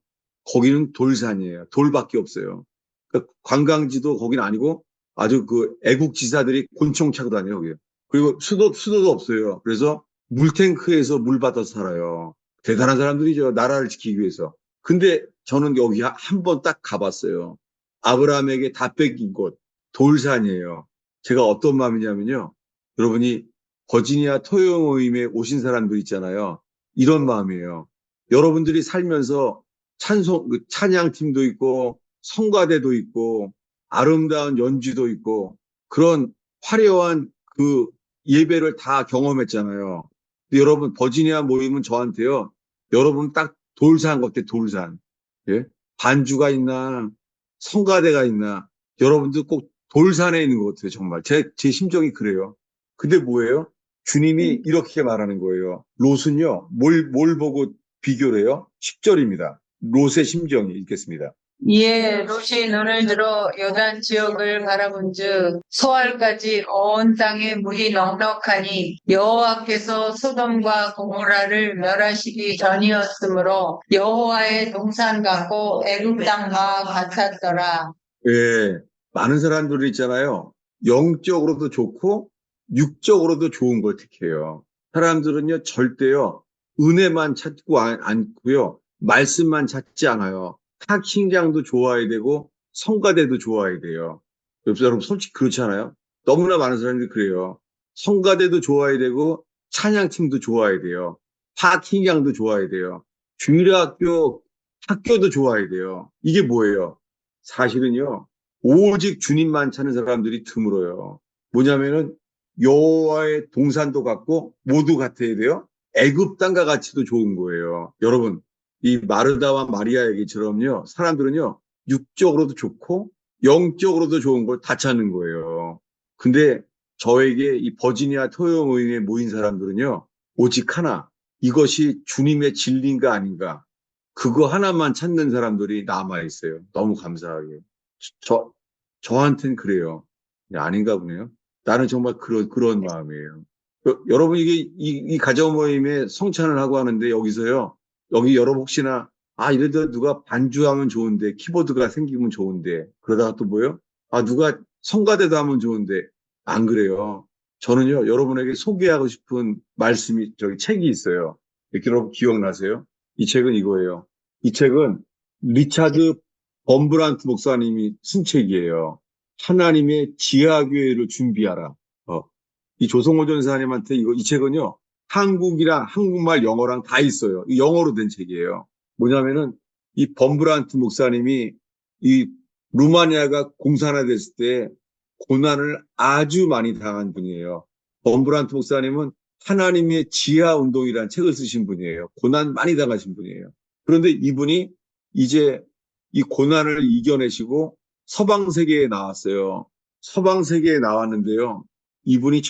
거기는 돌산이에요. 돌밖에 없어요. 그러니까 관광지도 거기는 아니고 아주 그 애국 지사들이 곤총 차고 다녀요. 거기. 그리고 수도도 없어요. 그래서 물탱크에서 물 받아서 살아요. 대단한 사람들이죠. 나라를 지키기 위해서. 근데 저는 여기 한 번 딱 가봤어요. 아브라함에게 다 뺏긴 곳. 돌산이에요. 제가 어떤 마음이냐면요. 여러분이 버지니아 토요 모임에 오신 사람들 있잖아요. 이런 마음이에요. 여러분들이 살면서 찬양팀도 있고, 성가대도 있고, 아름다운 연주도 있고, 그런 화려한 그 예배를 다 경험했잖아요. 근데 여러분, 버지니아 모임은 저한테요. 여러분 딱 돌산 같아, 돌산. 예? 반주가 있나, 성가대가 있나, 여러분들 꼭 돌산에 있는 것 같아요, 정말. 제 심정이 그래요. 근데 뭐예요? 주님이 이렇게 말하는 거예요. 롯은요, 뭘 보고 비교를 해요? 10절입니다. 롯의 심정이 읽겠습니다. 이에 롯이 눈을 들어 요단 지역을 바라본즉 소알까지 온 땅에 물이 넉넉하니 여호와께서 소돔과 고모라를 멸하시기 전이었으므로 여호와의 동산 같고 애굽 땅과 같았더라. 예, 많은 사람들이 있잖아요. 영적으로도 좋고, 육적으로도 좋은 걸 택해요. 사람들은요, 절대요, 은혜만 찾고 않고요, 말씀만 찾지 않아요. 탁신장도 좋아야 되고, 성가대도 좋아야 돼요. 여러분, 솔직히 그렇지 않아요? 너무나 많은 사람들이 그래요. 성가대도 좋아야 되고, 찬양팀도 좋아야 돼요. 탁신장도 좋아야 돼요. 학교도 좋아야 돼요. 이게 뭐예요? 사실은요, 오직 주님만 찾는 사람들이 드물어요. 뭐냐면은 여호와의 동산도 같고 모두 같아야 돼요. 애굽 땅과 같이도 좋은 거예요. 여러분, 이 마르다와 마리아 얘기처럼요, 사람들은요, 육적으로도 좋고 영적으로도 좋은 걸 다 찾는 거예요. 근데 저에게 이 버지니아 토요 모임에 모인 사람들은요, 오직 하나, 이것이 주님의 진리인가 아닌가, 그거 하나만 찾는 사람들이 남아 있어요. 너무 감사하게. 저, 저한텐 그래요. 아닌가 보네요. 나는 정말 그런 마음이에요. 여러분, 이 가정 모임에 성찬을 하고 하는데 여기서요, 여기 여러분 혹시나, 이래도 누가 반주하면 좋은데, 키보드가 생기면 좋은데, 그러다가 또 뭐요? 누가 성가대도 하면 좋은데, 안 그래요. 저는요, 여러분에게 소개하고 싶은 책이 있어요. 이렇게 여러분 기억나세요? 이 책은 이거예요. 이 책은 리차드 범브란트 목사님이 쓴 책이에요. 하나님의 지하교회를 준비하라. 이 조성호 전사님한테 이 책은요, 한국이랑 한국말, 영어랑 다 있어요. 영어로 된 책이에요. 뭐냐면은 이 범브란트 목사님이 이 루마니아가 공산화됐을 때 고난을 아주 많이 당한 분이에요. 범브란트 목사님은 하나님의 지하 운동이라는 책을 쓰신 분이에요. 고난 많이 당하신 분이에요. 그런데 이분이 이제 이 고난을 이겨내시고 서방 세계에 나왔어요. 서방 세계에 나왔는데요. 이분이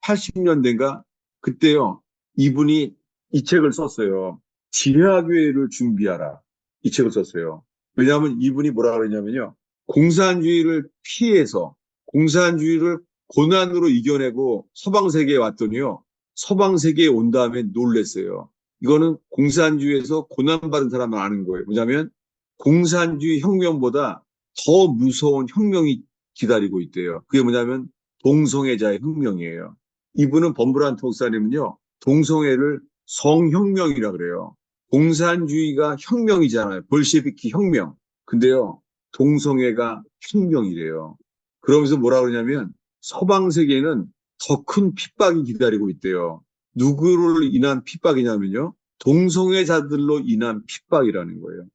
1980년대인가 그때요. 이분이 이 책을 썼어요. 지하교회를 준비하라. 이 책을 썼어요. 왜냐하면 이분이 뭐라 그러냐면요. 공산주의를 피해서 공산주의를 고난으로 이겨내고 서방 세계에 왔더니요. 서방 세계에 온 다음에 놀랬어요. 이거는 공산주의에서 고난받은 사람은 아는 거예요. 뭐냐면 공산주의 혁명보다 더 무서운 혁명이 기다리고 있대요. 그게 뭐냐면 동성애자의 혁명이에요. 이분은 범브란트 목사님은요, 동성애를 성혁명이라 그래요. 공산주의가 혁명이잖아요. 볼셰비키 혁명. 근데요, 동성애가 혁명이래요. 그러면서 뭐라 그러냐면 서방 세계는 더 큰 핍박이 기다리고 있대요. 누구를 인한 핍박이냐면요, 동성애자들로 인한 핍박이라는 거예요.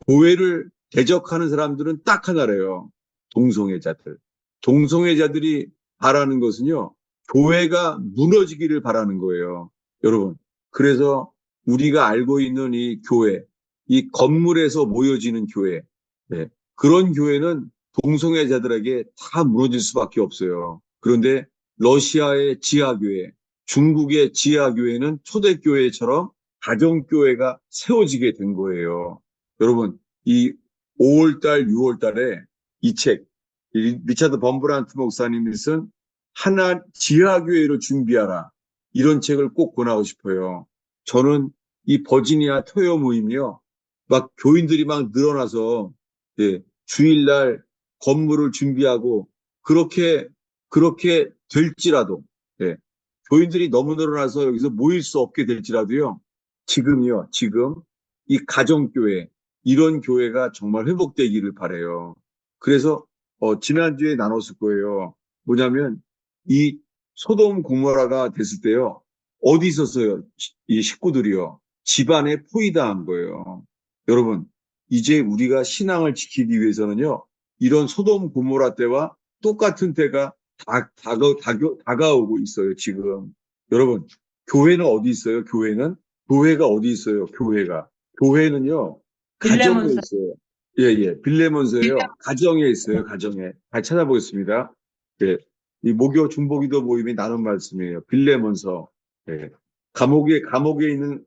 교회를 대적하는 사람들은 딱 하나래요. 동성애자들. 동성애자들이 바라는 것은요, 교회가 무너지기를 바라는 거예요. 여러분. 그래서 우리가 알고 있는 이 교회, 이 건물에서 모여지는 교회, 네, 그런 교회는 동성애자들에게 다 무너질 수밖에 없어요. 그런데 러시아의 지하교회, 중국의 지하교회는 초대교회처럼 가정교회가 세워지게 된 거예요. 여러분, 이 5월달, 6월달에 이 책, 리차드 범브란트 목사님이 쓴 하나 지하교회로 준비하라. 이런 책을 꼭 권하고 싶어요. 저는 이 버지니아 토요 모임이요. 막 교인들이 막 늘어나서, 예, 주일날 건물을 준비하고, 그렇게 될지라도, 예, 교인들이 너무 늘어나서 여기서 모일 수 없게 될지라도요. 지금 이 가정교회, 이런 교회가 정말 회복되기를 바라요. 그래서 지난주에 나눴을 거예요. 뭐냐면 이 소돔 고모라가 됐을 때요. 어디 있었어요? 이 식구들이요. 집안에 포위당한 거예요. 여러분, 이제 우리가 신앙을 지키기 위해서는요. 이런 소돔 고모라 때와 똑같은 때가 다가오고 있어요, 지금. 여러분, 교회는 어디 있어요? 교회가 어디 있어요? 교회는요, 가정에 빌레몬서. 있어요. 예, 예. 빌레몬서예요. 가정에 있어요, 가정에. 잘 찾아보겠습니다. 예. 이 모교 중보기도 모임이 나눈 말씀이에요. 빌레몬서. 예. 감옥에 있는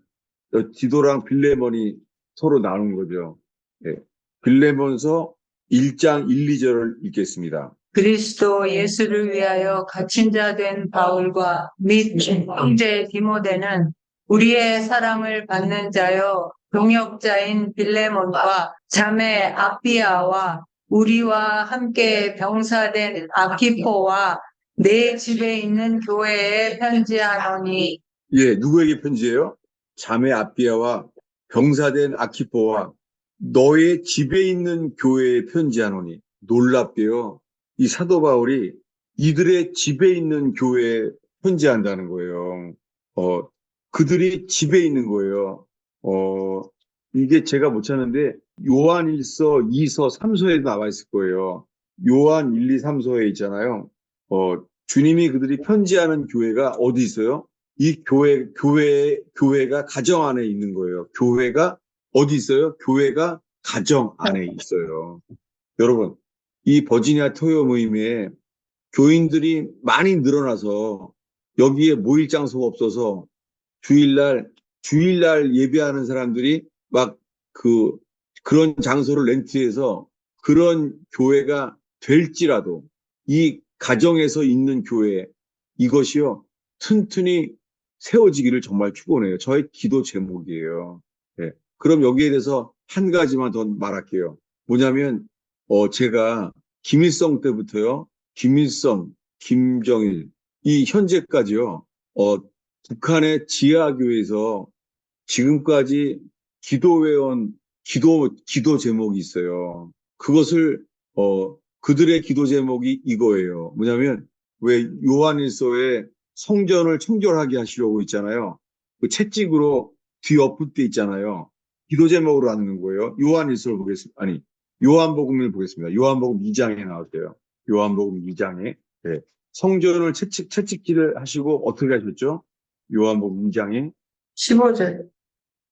디도랑 빌레몬이 서로 나눈 거죠. 예. 빌레몬서 1장 1, 2절을 읽겠습니다. 그리스도 예수를 위하여 갇힌 자 된 바울과 및 형제 디모데는 우리의 사랑을 받는 자여 동역자인 빌레몬과 자매 아피아와 우리와 함께 병사된 아키포와 내 집에 있는 교회에 편지하노니. 예, 누구에게 편지해요? 자매 아비아와 병사된 아키포와 너의 집에 있는 교회에 편지하노니. 놀랍게요. 이 사도 바울이 이들의 집에 있는 교회에 편지한다는 거예요. 그들이 집에 있는 거예요. 이게 제가 못 찾는데 요한 1서, 2서, 3서에 나와 있을 거예요. 요한 1, 2, 3서에 있잖아요. 주님이 그들이 편지하는 교회가 어디 있어요? 이 교회가 가정 안에 있는 거예요. 교회가 어디 있어요? 교회가 가정 안에 있어요. 여러분, 이 버지니아 토요 모임에 교인들이 많이 늘어나서 여기에 모일 장소가 없어서 주일날 예배하는 사람들이 막 그런 장소를 렌트해서 그런 교회가 될지라도 이 가정에서 있는 교회, 이것이요, 튼튼히 세워지기를 정말 축원해요. 저의 기도 제목이에요. 네. 그럼 여기에 대해서 한 가지만 더 말할게요. 뭐냐면 제가 김일성 때부터요, 김정일, 이 현재까지요, 북한의 지하교회에서 지금까지 기도해온 기도 제목이 있어요. 그들의 기도 제목이 이거예요. 뭐냐면, 왜 요한일서에 성전을 청결하게 하시려고 있잖아요. 그 채찍으로 뒤 엎을 때 있잖아요. 기도 제목으로 하는 거예요. 요한일서를 보겠습니다. 아니, 요한복음을 보겠습니다. 요한복음 2장에 나왔어요. 요한복음 2장에. 네. 성전을 채찍질을 하시고 어떻게 하셨죠? 요한복음 2장에. 15절.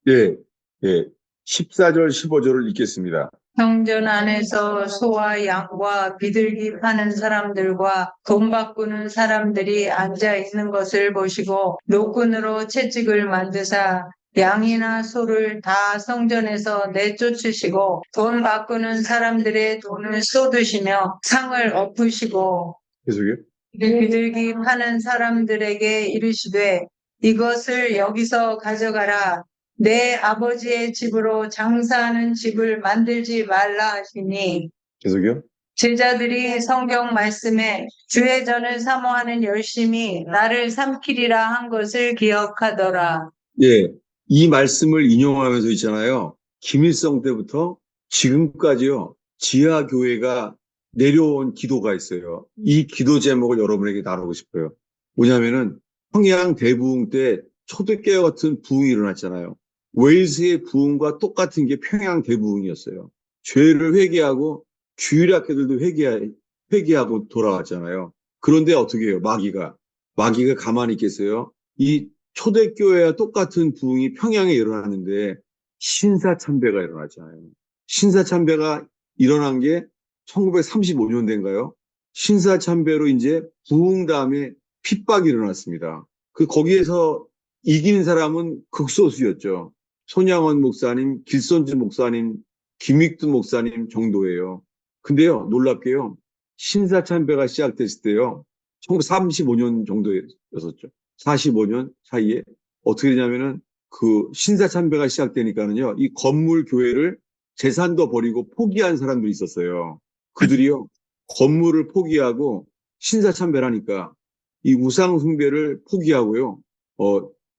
예, 예. 14절, 15절을 읽겠습니다. 성전 안에서 소와 양과 비둘기 파는 사람들과 돈 바꾸는 사람들이 앉아 있는 것을 보시고 노끈으로 채찍을 만드사 양이나 소를 다 성전에서 내쫓으시고 돈 바꾸는 사람들의 돈을 쏟으시며 상을 엎으시고 계속요? 비둘기 파는 사람들에게 이르시되 이것을 여기서 가져가라. 내 아버지의 집으로 장사하는 집을 만들지 말라 하시니 계속요. 제자들이 성경 말씀에 주의 전을 사모하는 열심이 나를 삼키리라 한 것을 기억하더라. 예, 이 말씀을 인용하면서 있잖아요. 김일성 때부터 지금까지요, 지하교회가 내려온 기도가 있어요. 이 기도 제목을 여러분에게 나누고 싶어요. 뭐냐면은, 평양 대부흥 때 초대교회 같은 부흥이 일어났잖아요. 웨일스의 부흥과 똑같은 게 평양 대부흥이었어요. 죄를 회개하고 주일학교들도 회개하고 돌아왔잖아요. 그런데 어떻게 해요? 마귀가 가만히 있겠어요? 이 초대교회와 똑같은 부흥이 평양에 일어났는데 신사참배가 일어났잖아요. 신사참배가 일어난 게 1935년대인가요? 신사참배로 이제 부흥 다음에 핍박이 일어났습니다. 거기에서 이긴 사람은 극소수였죠. 손양원 목사님, 길선주 목사님, 김익두 목사님 정도예요. 근데요, 놀랍게요. 신사참배가 시작됐을 때요. 1935년 정도였었죠. 45년 사이에 어떻게 되냐면은 그 신사참배가 시작되니까는요, 이 건물 교회를 재산도 버리고 포기한 사람들이 있었어요. 그들이요, 건물을 포기하고 신사참배라니까 이 우상숭배를 포기하고요,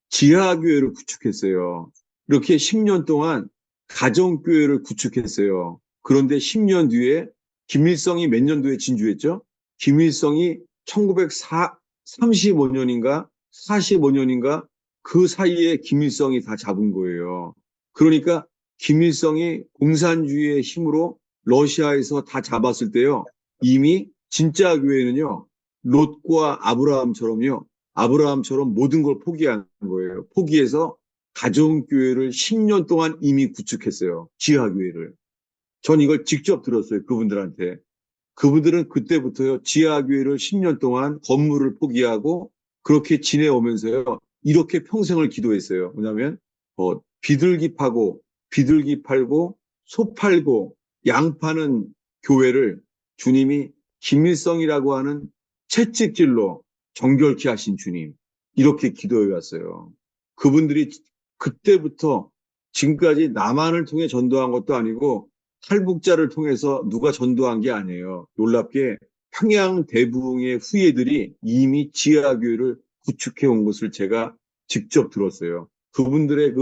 지하교회를 구축했어요. 이렇게 10년 동안 가정교회를 구축했어요. 그런데 10년 뒤에 김일성이 몇 년도에 진주했죠? 김일성이 1935년인가 45년인가 그 사이에 김일성이 다 잡은 거예요. 그러니까 김일성이 공산주의의 힘으로 러시아에서 다 잡았을 때요. 이미 진짜 교회는요. 롯과 아브라함처럼 모든 걸 포기한 거예요. 포기해서 가정교회를 10년 동안 이미 구축했어요. 지하교회를. 전 이걸 직접 들었어요. 그분들한테. 그분들은 그때부터요, 지하교회를 10년 동안 건물을 포기하고 그렇게 지내오면서요, 이렇게 평생을 기도했어요. 뭐냐면, 비둘기 파고, 비둘기 팔고, 소 팔고, 양 파는 교회를 주님이 김일성이라고 하는 채찍질로 정결케 하신 주님, 이렇게 기도해 왔어요. 그분들이 그때부터 지금까지 남한을 통해 전도한 것도 아니고, 탈북자를 통해서 누가 전도한 게 아니에요. 놀랍게 평양 대부흥의 후예들이 이미 지하교회를 구축해 온 것을 제가 직접 들었어요. 그분들의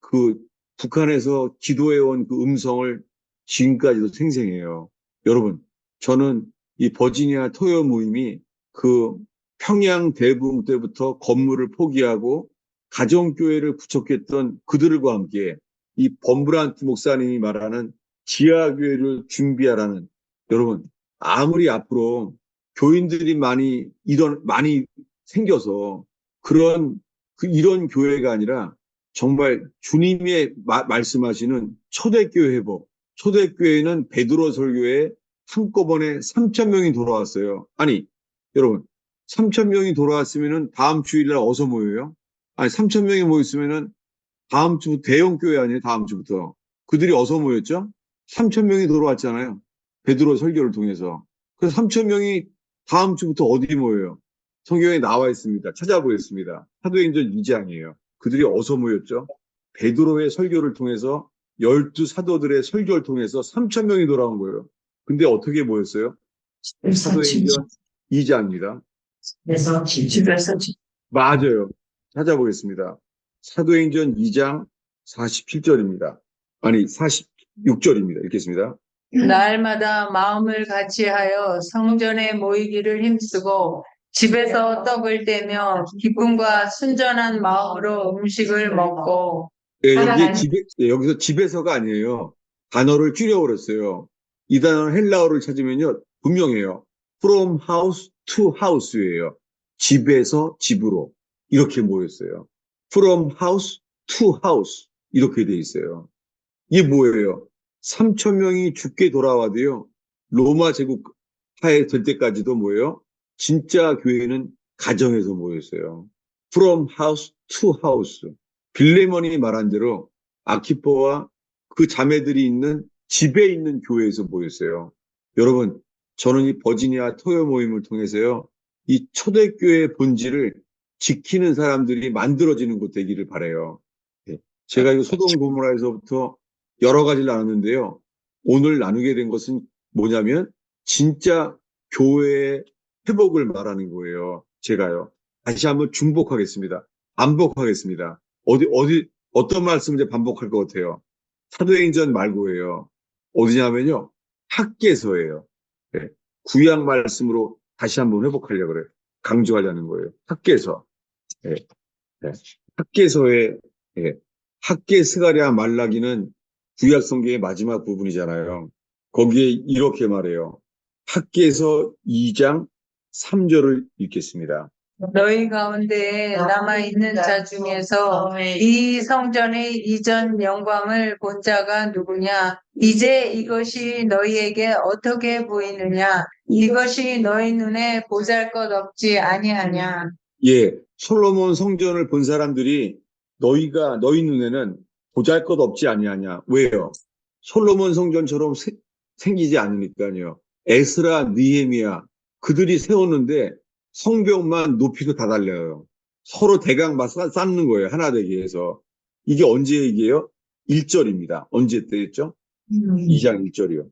그 북한에서 기도해 온 그 음성을 지금까지도 생생해요. 여러분, 저는 이 버지니아 토요 모임이 그 평양 대부흥 때부터 건물을 포기하고 가정교회를 구축했던 그들과 함께 이 범브란트 목사님이 말하는 지하교회를 준비하라는, 여러분, 아무리 앞으로 교인들이 많이 생겨서 이런 교회가 아니라 정말 주님의 말씀하시는 초대교회 회복. 초대교회는 베드로 설교에 한꺼번에 3천 명이 돌아왔어요. 아니, 여러분, 3천 명이 돌아왔으면은 다음 주일날 어디서 모여요? 아니, 3천 명이 모였으면은 다음 주 대형 교회 아니에요? 다음 주부터. 그들이 어디서 모였죠? 3천 명이 돌아왔잖아요. 베드로 설교를 통해서. 그래서 3천 명이 다음 주부터 어디 모여요? 성경에 나와 있습니다. 찾아보겠습니다. 사도행전 2장이에요. 그들이 어디서 모였죠? 베드로의 설교를 통해서 12사도들의 설교를 통해서 3천 명이 돌아온 거예요. 근데 어떻게 모였어요? 사도행전 2장입니다. 집에서 맞아요. 찾아보겠습니다. 사도행전 2장 47절입니다. 아니, 46절입니다. 읽겠습니다. 날마다 마음을 같이하여 성전에 모이기를 힘쓰고 집에서 떡을 떼며 기쁨과 순전한 마음으로 음식을 먹고 예, 여기서 집에서가 아니에요. 단어를 줄여버렸어요. 이 단어는 헬라어를 찾으면요. 분명해요. From house to house예요. 집에서 집으로. 이렇게 모였어요. From house to house. 이렇게 돼 있어요. 이게 뭐예요? 3천 명이 죽게 돌아와도요. 로마 제국 하에 될 때까지도 뭐예요? 진짜 교회는 가정에서 모였어요. From house to house. 빌레몬이 말한 대로 아키포와 그 자매들이 있는 집에 있는 교회에서 모였어요. 여러분, 저는 이 버지니아 토요 모임을 통해서요. 이 초대교회의 본질을 지키는 사람들이 만들어지는 곳 되기를 바라요. 제가 이거 소돔 고모라에서부터 여러 가지를 나눴는데요. 오늘 나누게 된 것은 뭐냐면 진짜 교회의 회복을 말하는 거예요. 제가요. 다시 한번 중복하겠습니다. 반복하겠습니다. 어떤 말씀을 이제 반복할 것 같아요. 사도행전 말고예요. 어디냐면요. 학개서예요. 네. 구약 말씀으로 다시 한번 회복하려고 그래요. 강조하려는 거예요. 학개서. 네. 네. 학개서의 네. 학개 스가랴 말라기는 구약 성경의 마지막 부분이잖아요. 거기에 이렇게 말해요. 학개서 2장 3절을 읽겠습니다. 너희 가운데 남아있는 자 중에서 이 성전의 이전 영광을 본 자가 누구냐? 이제 이것이 너희에게 어떻게 보이느냐? 이것이 너희 눈에 보잘것없지 아니하냐? 예, 솔로몬 성전을 본 사람들이 너희 눈에는 보잘것없지 아니하냐. 왜요? 솔로몬 성전처럼 생기지 않으니까요. 에스라, 느헤미야 그들이 세웠는데 성벽만 높이도 다 달라요. 서로 대강 막 쌓는 거예요. 하나 되기 위해서. 이게 언제 얘기예요? 1절입니다. 언제 때였죠? 2장 1절이요.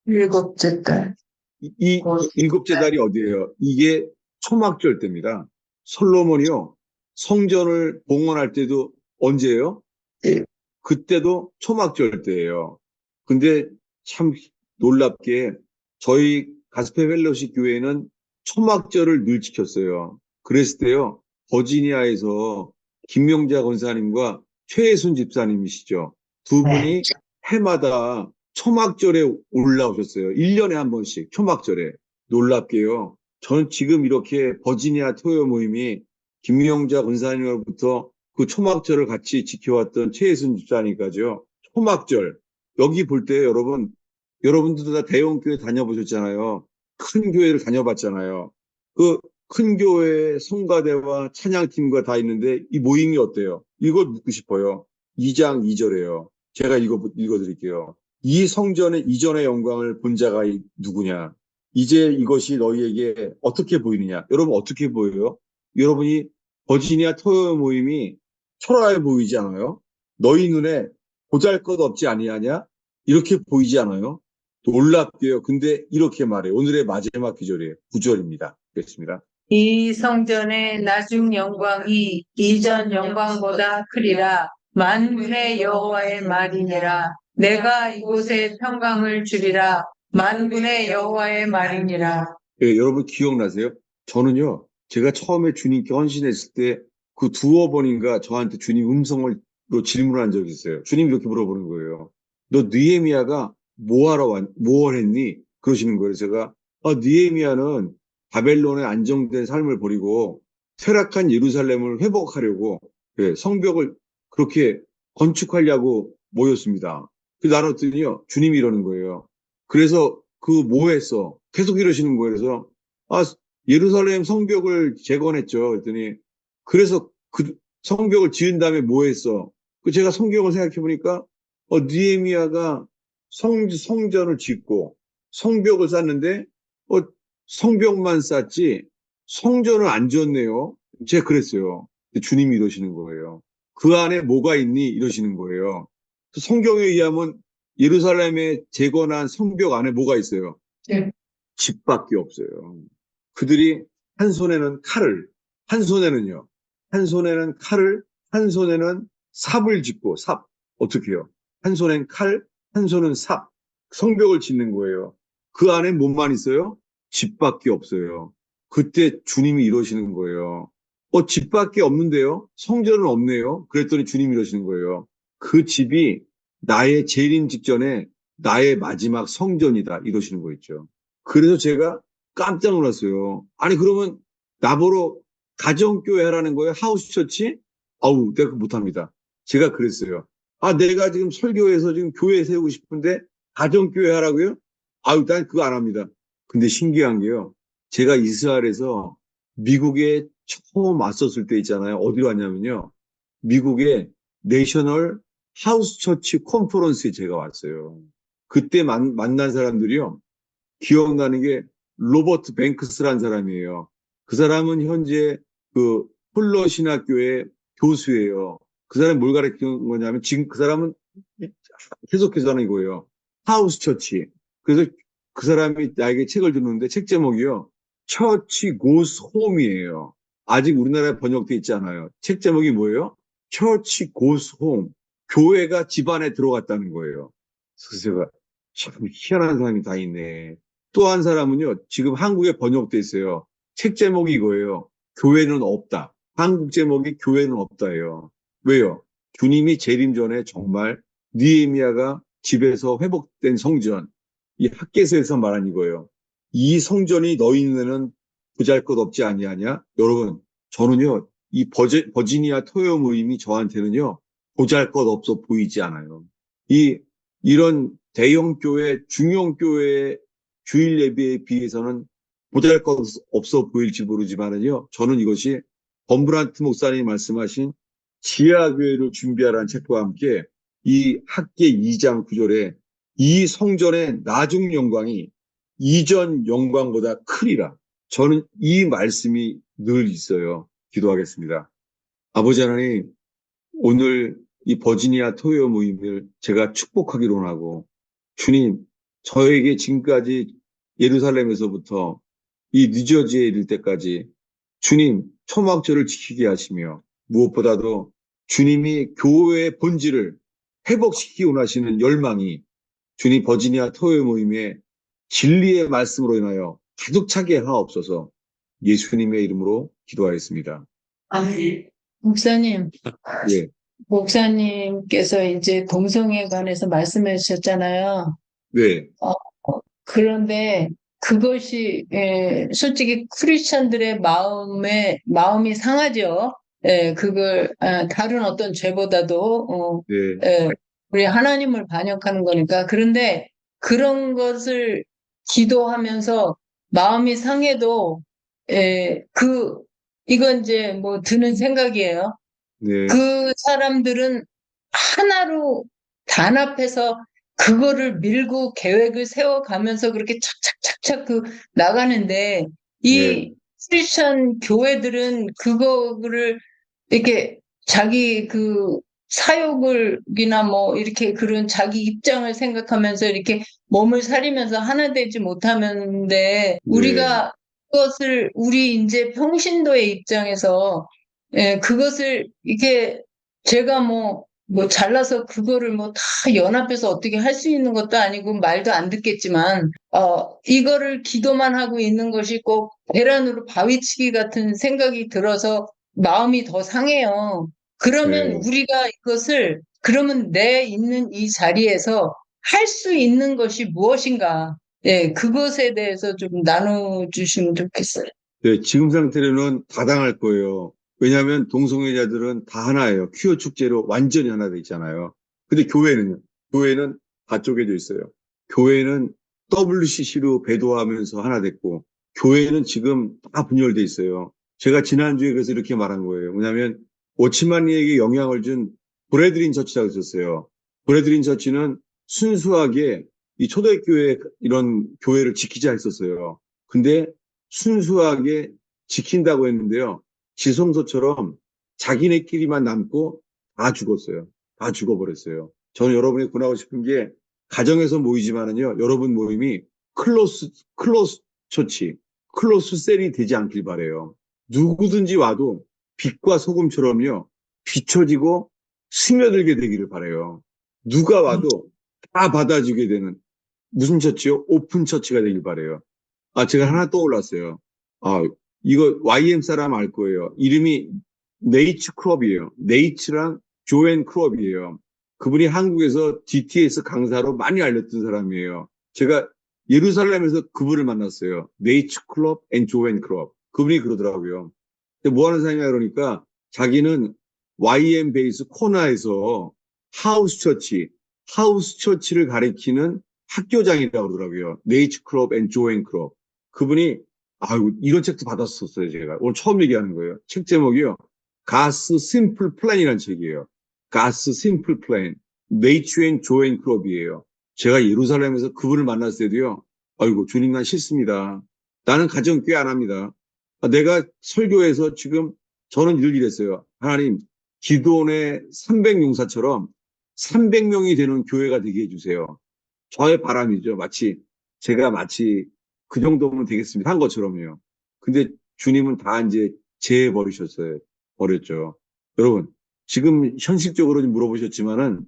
일곱째 달. 이 일곱째 달이 어디예요? 이게 초막절 때입니다. 솔로몬이요. 성전을 봉헌할 때도 언제예요? 그때도 초막절 때예요. 근데 참 놀랍게 저희 가스페 펠로시 교회는 초막절을 늘 지켰어요. 그랬을 때요. 버지니아에서 김명자 권사님과 최혜순 집사님이시죠. 두 분이 해마다 초막절에 올라오셨어요. 1년에 한 번씩 초막절에. 놀랍게요. 저는 지금 이렇게 버지니아 토요 모임이 김명자 권사님으로부터 그 초막절을 같이 지켜왔던 최혜순 집사님까지요. 초막절. 여기 볼 때 여러분들도 다 대형교회 다녀보셨잖아요. 큰 교회를 다녀봤잖아요. 그 큰 교회 성가대와 찬양팀과 다 있는데 이 모임이 어때요? 이걸 묻고 싶어요. 2장 2절에요. 제가 읽어드릴게요. 이 성전의 이전의 영광을 본 자가 누구냐? 이제 이것이 너희에게 어떻게 보이느냐? 여러분 어떻게 보여요? 여러분이 버지니아 토요 모임이 초라해 보이지 않아요? 너희 눈에 보잘것없지 아니하냐? 이렇게 보이지 않아요? 놀랍게요. 근데 이렇게 말해요. 오늘의 마지막 기절이에요. 9절입니다. 그렇습니다. 이 성전의 나중 영광이 이전 영광보다 크리라. 만군의 여호와의 말이니라. 내가 이곳에 평강을 주리라. 만군의 여호와의 말이니라. 예, 여러분 기억나세요? 저는요, 제가 처음에 주님께 헌신했을 때 그 두어 번인가 저한테 주님 음성으로 질문한 적이 있어요. 주님이 이렇게 물어보는 거예요. 너 느헤미야가 뭘 했니? 그러시는 거예요. 제가 느헤미야는 바벨론의 안정된 삶을 버리고 쇠락한 예루살렘을 회복하려고 성벽을 그렇게 건축하려고 모였습니다. 그 나눴더니요, 주님이 이러는 거예요. 그래서 뭐 했어? 계속 이러시는 거예요. 그래서 예루살렘 성벽을 재건했죠. 그랬더니 그래서 그 성벽을 지은 다음에 뭐 했어? 제가 성경을 생각해 보니까 느헤미야가 성전을 짓고 성벽을 쌓는데 성벽만 쌓지 성전을 안 지었네요. 제가 그랬어요. 주님이 이러시는 거예요. 그 안에 뭐가 있니? 이러시는 거예요. 성경에 의하면 예루살렘에 재건한 성벽 안에 뭐가 있어요? 네. 집밖에 없어요. 그들이 한 손에는 칼을, 한 손에는 칼을, 한 손에는 삽을 짚고, 어떻게 해요? 한 손엔 칼, 한 손은 삽, 성벽을 짓는 거예요. 그 안에 뭐만 있어요? 집밖에 없어요. 그때 주님이 이러시는 거예요. 집밖에 없는데요? 성전은 없네요? 그랬더니 주님이 이러시는 거예요. 그 집이 나의 재림 직전에 나의 마지막 성전이다. 이러시는 거 있죠. 그래서 제가 깜짝 놀랐어요. 아니, 그러면 나보러 가정교회 하라는 거예요? 하우스처치? 내가 못합니다. 제가 그랬어요. 내가 지금 설교해서 지금 교회 세우고 싶은데 가정교회 하라고요? 난 그거 안 합니다. 근데 신기한 게요. 제가 이스라엘에서 미국에 처음 왔었을 때 있잖아요. 어디로 왔냐면요. 미국의 내셔널 하우스처치 컨퍼런스에 제가 왔어요. 그때 만난 사람들이요. 기억나는 게 로버트 뱅크스라는 사람이에요. 그 사람은 현재 그 폴러 신학교의 교수예요. 그 사람이 뭘 가르치는 거냐면 지금 그 사람은 계속해서 하는 거예요. 하우스 처치. 그래서 그 사람이 나에게 책을 줬는데 책 제목이요. 처치 고스 홈이에요. 아직 우리나라에 번역돼 있지 않아요. 책 제목이 뭐예요? 처치 고스 홈. 교회가 집안에 들어갔다는 거예요. 그래서 제가 참 희한한 사람이 다 있네. 또 한 사람은요. 지금 한국에 번역돼 있어요. 책 제목이 이거예요. 교회는 없다. 한국 제목이 교회는 없다예요. 왜요? 주님이 재림 전에 정말 느헤미야가 집에서 회복된 성전, 이 학개서에서 말한 이거예요. 이 성전이 너희 눈에는 보잘것없지 아니하냐? 여러분, 저는요, 이 버지니아 토요 모임이 저한테는요, 보잘것없어 보이지 않아요. 이런 대형 교회, 중형 교회의 주일 예배에 비해서는 보잘것없어 보일지 모르지만은요, 저는 이것이 범브란트 목사님이 말씀하신 지하교회를 준비하라는 책과 함께 이 학계 2장 9절에 이 성전의 나중 영광이 이전 영광보다 크리라. 저는 이 말씀이 늘 있어요. 기도하겠습니다. 아버지 하나님, 오늘 이 버지니아 토요 모임을 제가 축복하기로 원하고, 주님, 저에게 지금까지 예루살렘에서부터 이 뉴저지에 이를 때까지 주님, 초막절을 지키게 하시며, 무엇보다도 주님이 교회의 본질을 회복시키기 원하시는 열망이 주님 버지니아 토요 모임의 진리의 말씀으로 인하여 가득 차게 하옵소서. 예수님의 이름으로 기도하였습니다. 아멘. 목사님, 예, 목사님께서 이제 동성애에 관해서 말씀해 주셨잖아요. 네, 그런데 그것이 솔직히 크리스천들의 마음이 상하죠. 그걸 다른 어떤 죄보다도 네, 우리 하나님을 반역하는 거니까. 그런데 그런 것을 기도하면서 마음이 상해도 이건 이제 뭐 드는 생각이에요. 네, 그 사람들은 하나로 단합해서 그거를 밀고 계획을 세워가면서 그렇게 착착착착 나가는데 네, 이 크리스천 교회들은 그거를 이렇게 자기 사욕을이나 뭐 이렇게 그런 자기 입장을 생각하면서 이렇게 몸을 사리면서 하나 되지 못하는데 네, 우리가 그것을 우리 이제 평신도의 입장에서 그것을 이게 제가 뭐 잘나서 그거를 뭐 다 연합해서 어떻게 할 수 있는 것도 아니고 말도 안 듣겠지만, 이거를 기도만 하고 있는 것이 꼭 계란으로 바위치기 같은 생각이 들어서 마음이 더 상해요. 그러면 네. 우리가 그러면 내 있는 이 자리에서 할 수 있는 것이 무엇인가? 예, 그것에 대해서 좀 나눠주시면 좋겠어요. 네, 지금 상태로는 다 당할 거예요. 왜냐하면 동성애자들은 다 하나예요. 퀴어 축제로 완전히 하나 돼 있잖아요. 근데 교회는요? 교회는 다 쪼개져 있어요. 교회는 WCC로 배도하면서 하나 됐고, 교회는 지금 다 분열돼 있어요. 제가 지난주에 그래서 이렇게 말한 거예요. 뭐냐면, 오치만리에게 영향을 준 브래드린 처치라고 있었어요. 브래드린 처치는 순수하게 이 초대교회 이런 교회를 지키자 했었어요. 근데 순수하게 지킨다고 했는데요. 지성소처럼 자기네끼리만 남고 다 죽었어요. 다 죽어버렸어요. 저는 여러분이 권하고 싶은 게 가정에서 모이지만은요. 여러분 모임이 클로스 처치, 클로스 셀이 되지 않길 바래요. 누구든지 와도 빛과 소금처럼요. 비춰지고 스며들게 되기를 바래요. 누가 와도 다 받아주게 되는 무슨 처치요? 오픈 처치가 되길 바래요. 제가 하나 떠올랐어요. 이거 YM 사람 알 거예요. 이름이 네이츠 크롭이에요. 네이츠랑 조앤 크롭이에요. 그분이 한국에서 DTS 강사로 많이 알렸던 사람이에요. 제가 예루살렘에서 그분을 만났어요. 네이츠 크롭 앤 조앤 크롭. 그분이 그러더라고요. 근데 뭐 하는 사람이냐 그러니까 자기는 YM 베이스 코나에서 하우스 처치를 가리키는 학교장이라고 그러더라고요. 네이츠 크롭 앤 조앤 크롭. 그분이 이런 책도 받았었어요. 제가 오늘 처음 얘기하는 거예요. 책 제목이요. 가스 심플 플랜이라는 책이에요. 가스 심플 플랜. 네이츠 앤 조앤 크롭이에요. 제가 예루살렘에서 그분을 만났을 때도요. 아이고 주님 난 싫습니다. 나는 가정교회 안 합니다. 내가 설교해서 지금 저는 늘 이랬어요. 하나님 기도원의 300용사처럼 300명이 되는 교회가 되게 해주세요. 저의 바람이죠. 제가 마치 그 정도면 되겠습니다 한 것처럼요. 근데 주님은 다 이제 제해버리셨어요. 버렸죠. 여러분, 지금 현실적으로 좀 물어보셨지만은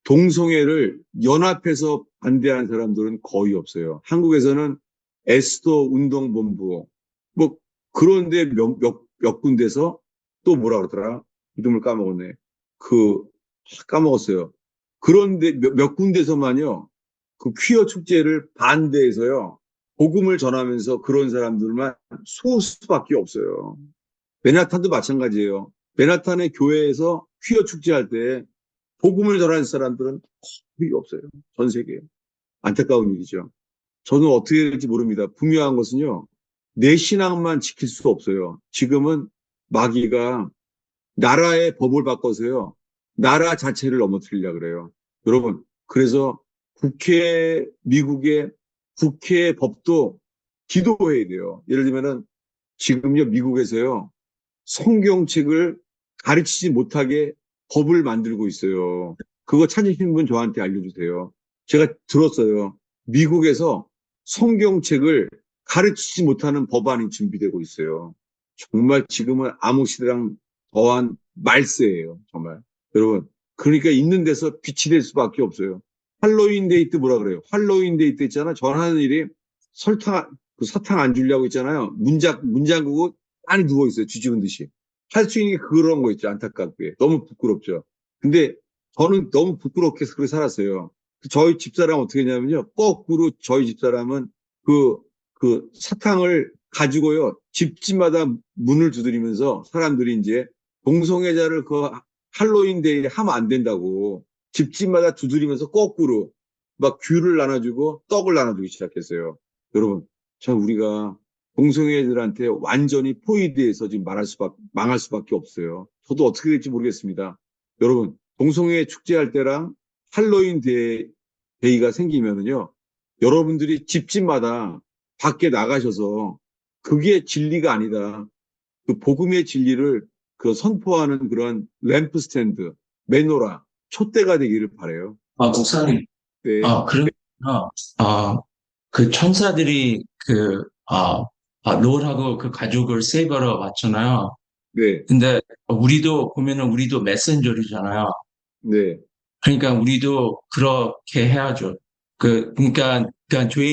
동성애를 연합해서 반대하는 사람들은 거의 없어요. 한국에서는 에스더 운동본부, 뭐, 그런데 몇 군데서 또 뭐라 그러더라? 이름을 까먹었네. 까먹었어요. 그런데 몇 군데서만요, 그 퀴어 축제를 반대해서요, 복음을 전하면서 그런 사람들만 소수밖에 없어요. 맨하탄도 마찬가지예요. 맨하탄의 교회에서 퀴어 축제할 때 복음을 전하는 사람들은 거의 없어요. 전 세계에. 안타까운 일이죠. 저는 어떻게 될지 모릅니다. 분명한 것은요, 내 신앙만 지킬 수 없어요. 지금은 마귀가 나라의 법을 바꿔서요, 나라 자체를 넘어뜨리려고 그래요. 여러분, 그래서 미국의 국회 법도 기도해야 돼요. 예를 들면은 지금요, 미국에서요, 성경책을 가르치지 못하게 법을 만들고 있어요. 그거 찾으시는 분 저한테 알려주세요. 제가 들었어요. 미국에서 성경책을 가르치지 못하는 법안이 준비되고 있어요. 정말 지금은 암흑 시대랑 더한 말세예요. 정말. 여러분, 그러니까 있는 데서 빛이 될 수밖에 없어요. 할로윈 데이 때 뭐라 그래요? 할로윈 데이 때 있잖아. 전하는 일이 사탕 안 주려고 있잖아요. 문 잠그고 많이 누워있어요. 쥐죽은 듯이. 할 수 있는 게 그런 거 있죠. 안타깝게. 너무 부끄럽죠. 근데 저는 너무 부끄럽게 그렇게 살았어요. 저희 집사람 어떻게 했냐면요. 거꾸로 저희 집사람은 그 사탕을 가지고요. 집집마다 문을 두드리면서 사람들이 이제 동성애자를 그 할로윈 데이에 하면 안 된다고 집집마다 두드리면서 거꾸로 막 귤을 나눠주고 떡을 나눠주기 시작했어요. 여러분, 참 우리가 동성애들한테 완전히 포위돼서 지금 망할 수밖에 없어요. 저도 어떻게 될지 모르겠습니다. 여러분, 동성애 축제할 때랑 할로윈 데이가 생기면은요, 여러분들이 집집마다 밖에 나가셔서 그게 진리가 아니다. 그 복음의 진리를 선포하는 그런 램프 스탠드, 메노라, 촛대가 되기를 바라요. 목사님, 네, 그러면, 그 천사들이 롯하고 그 가족을 세이버로 왔잖아요. 네, 근데 우리도 보면은 우리도 메신저리잖아요. 네, 그러니까 우리도 그렇게 해야죠. 그러니까 죄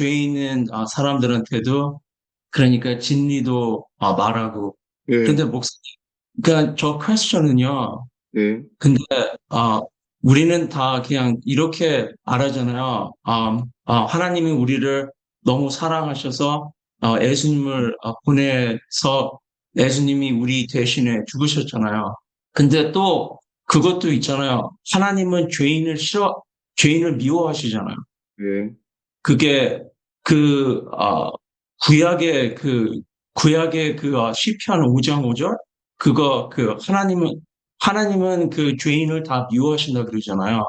있는 사람들한테도 그러니까 진리도 말하고. 네, 근데 목사님, 그러니까 저 퀘스천은요. 네, 근데 우리는 다 그냥 이렇게 말하잖아요. 하나님이 우리를 너무 사랑하셔서 예수님을 보내서 예수님이 우리 대신에 죽으셨잖아요. 근데 또 그것도 있잖아요. 하나님은 죄인을 미워하시잖아요. 네, 그게 그 구약의 시편 5장 5절 그거 하나님은 그 죄인을 다 미워하신다 그러잖아요.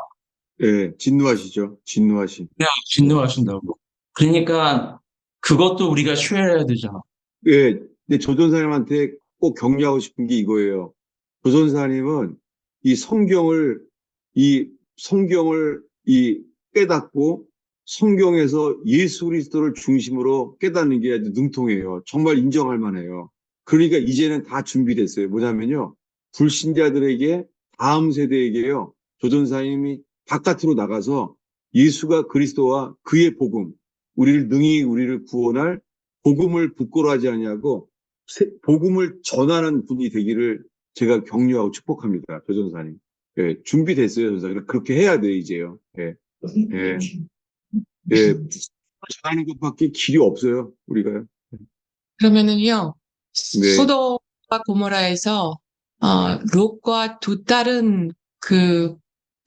네, 진노하시죠. 진노하신. 그냥 진노하신다고. 그러니까 그것도 우리가 수혜해야 되잖아. 예, 근데 조전사님한테 꼭 격려하고 싶은 게 이거예요. 조전사님은 이 성경을, 이 깨닫고 성경에서 예수 그리스도를 중심으로 깨닫는 게 아주 능통해요. 정말 인정할 만해요. 그러니까 이제는 다 준비됐어요. 뭐냐면요. 불신자들에게, 다음 세대에게요. 조전사님이 바깥으로 나가서 예수가 그리스도와 그의 복음, 우리를 구원할 복음을 부끄러워하지 아니하고 복음을 전하는 분이 되기를 제가 격려하고 축복합니다. 조전사님. 예, 준비됐어요, 전사. 그렇게 해야 돼, 이제요. 예, 예, 예. 전하는 것밖에 길이 없어요, 우리가요. 그러면은요, 네, 소돔과 고모라에서 롯과 두 딸은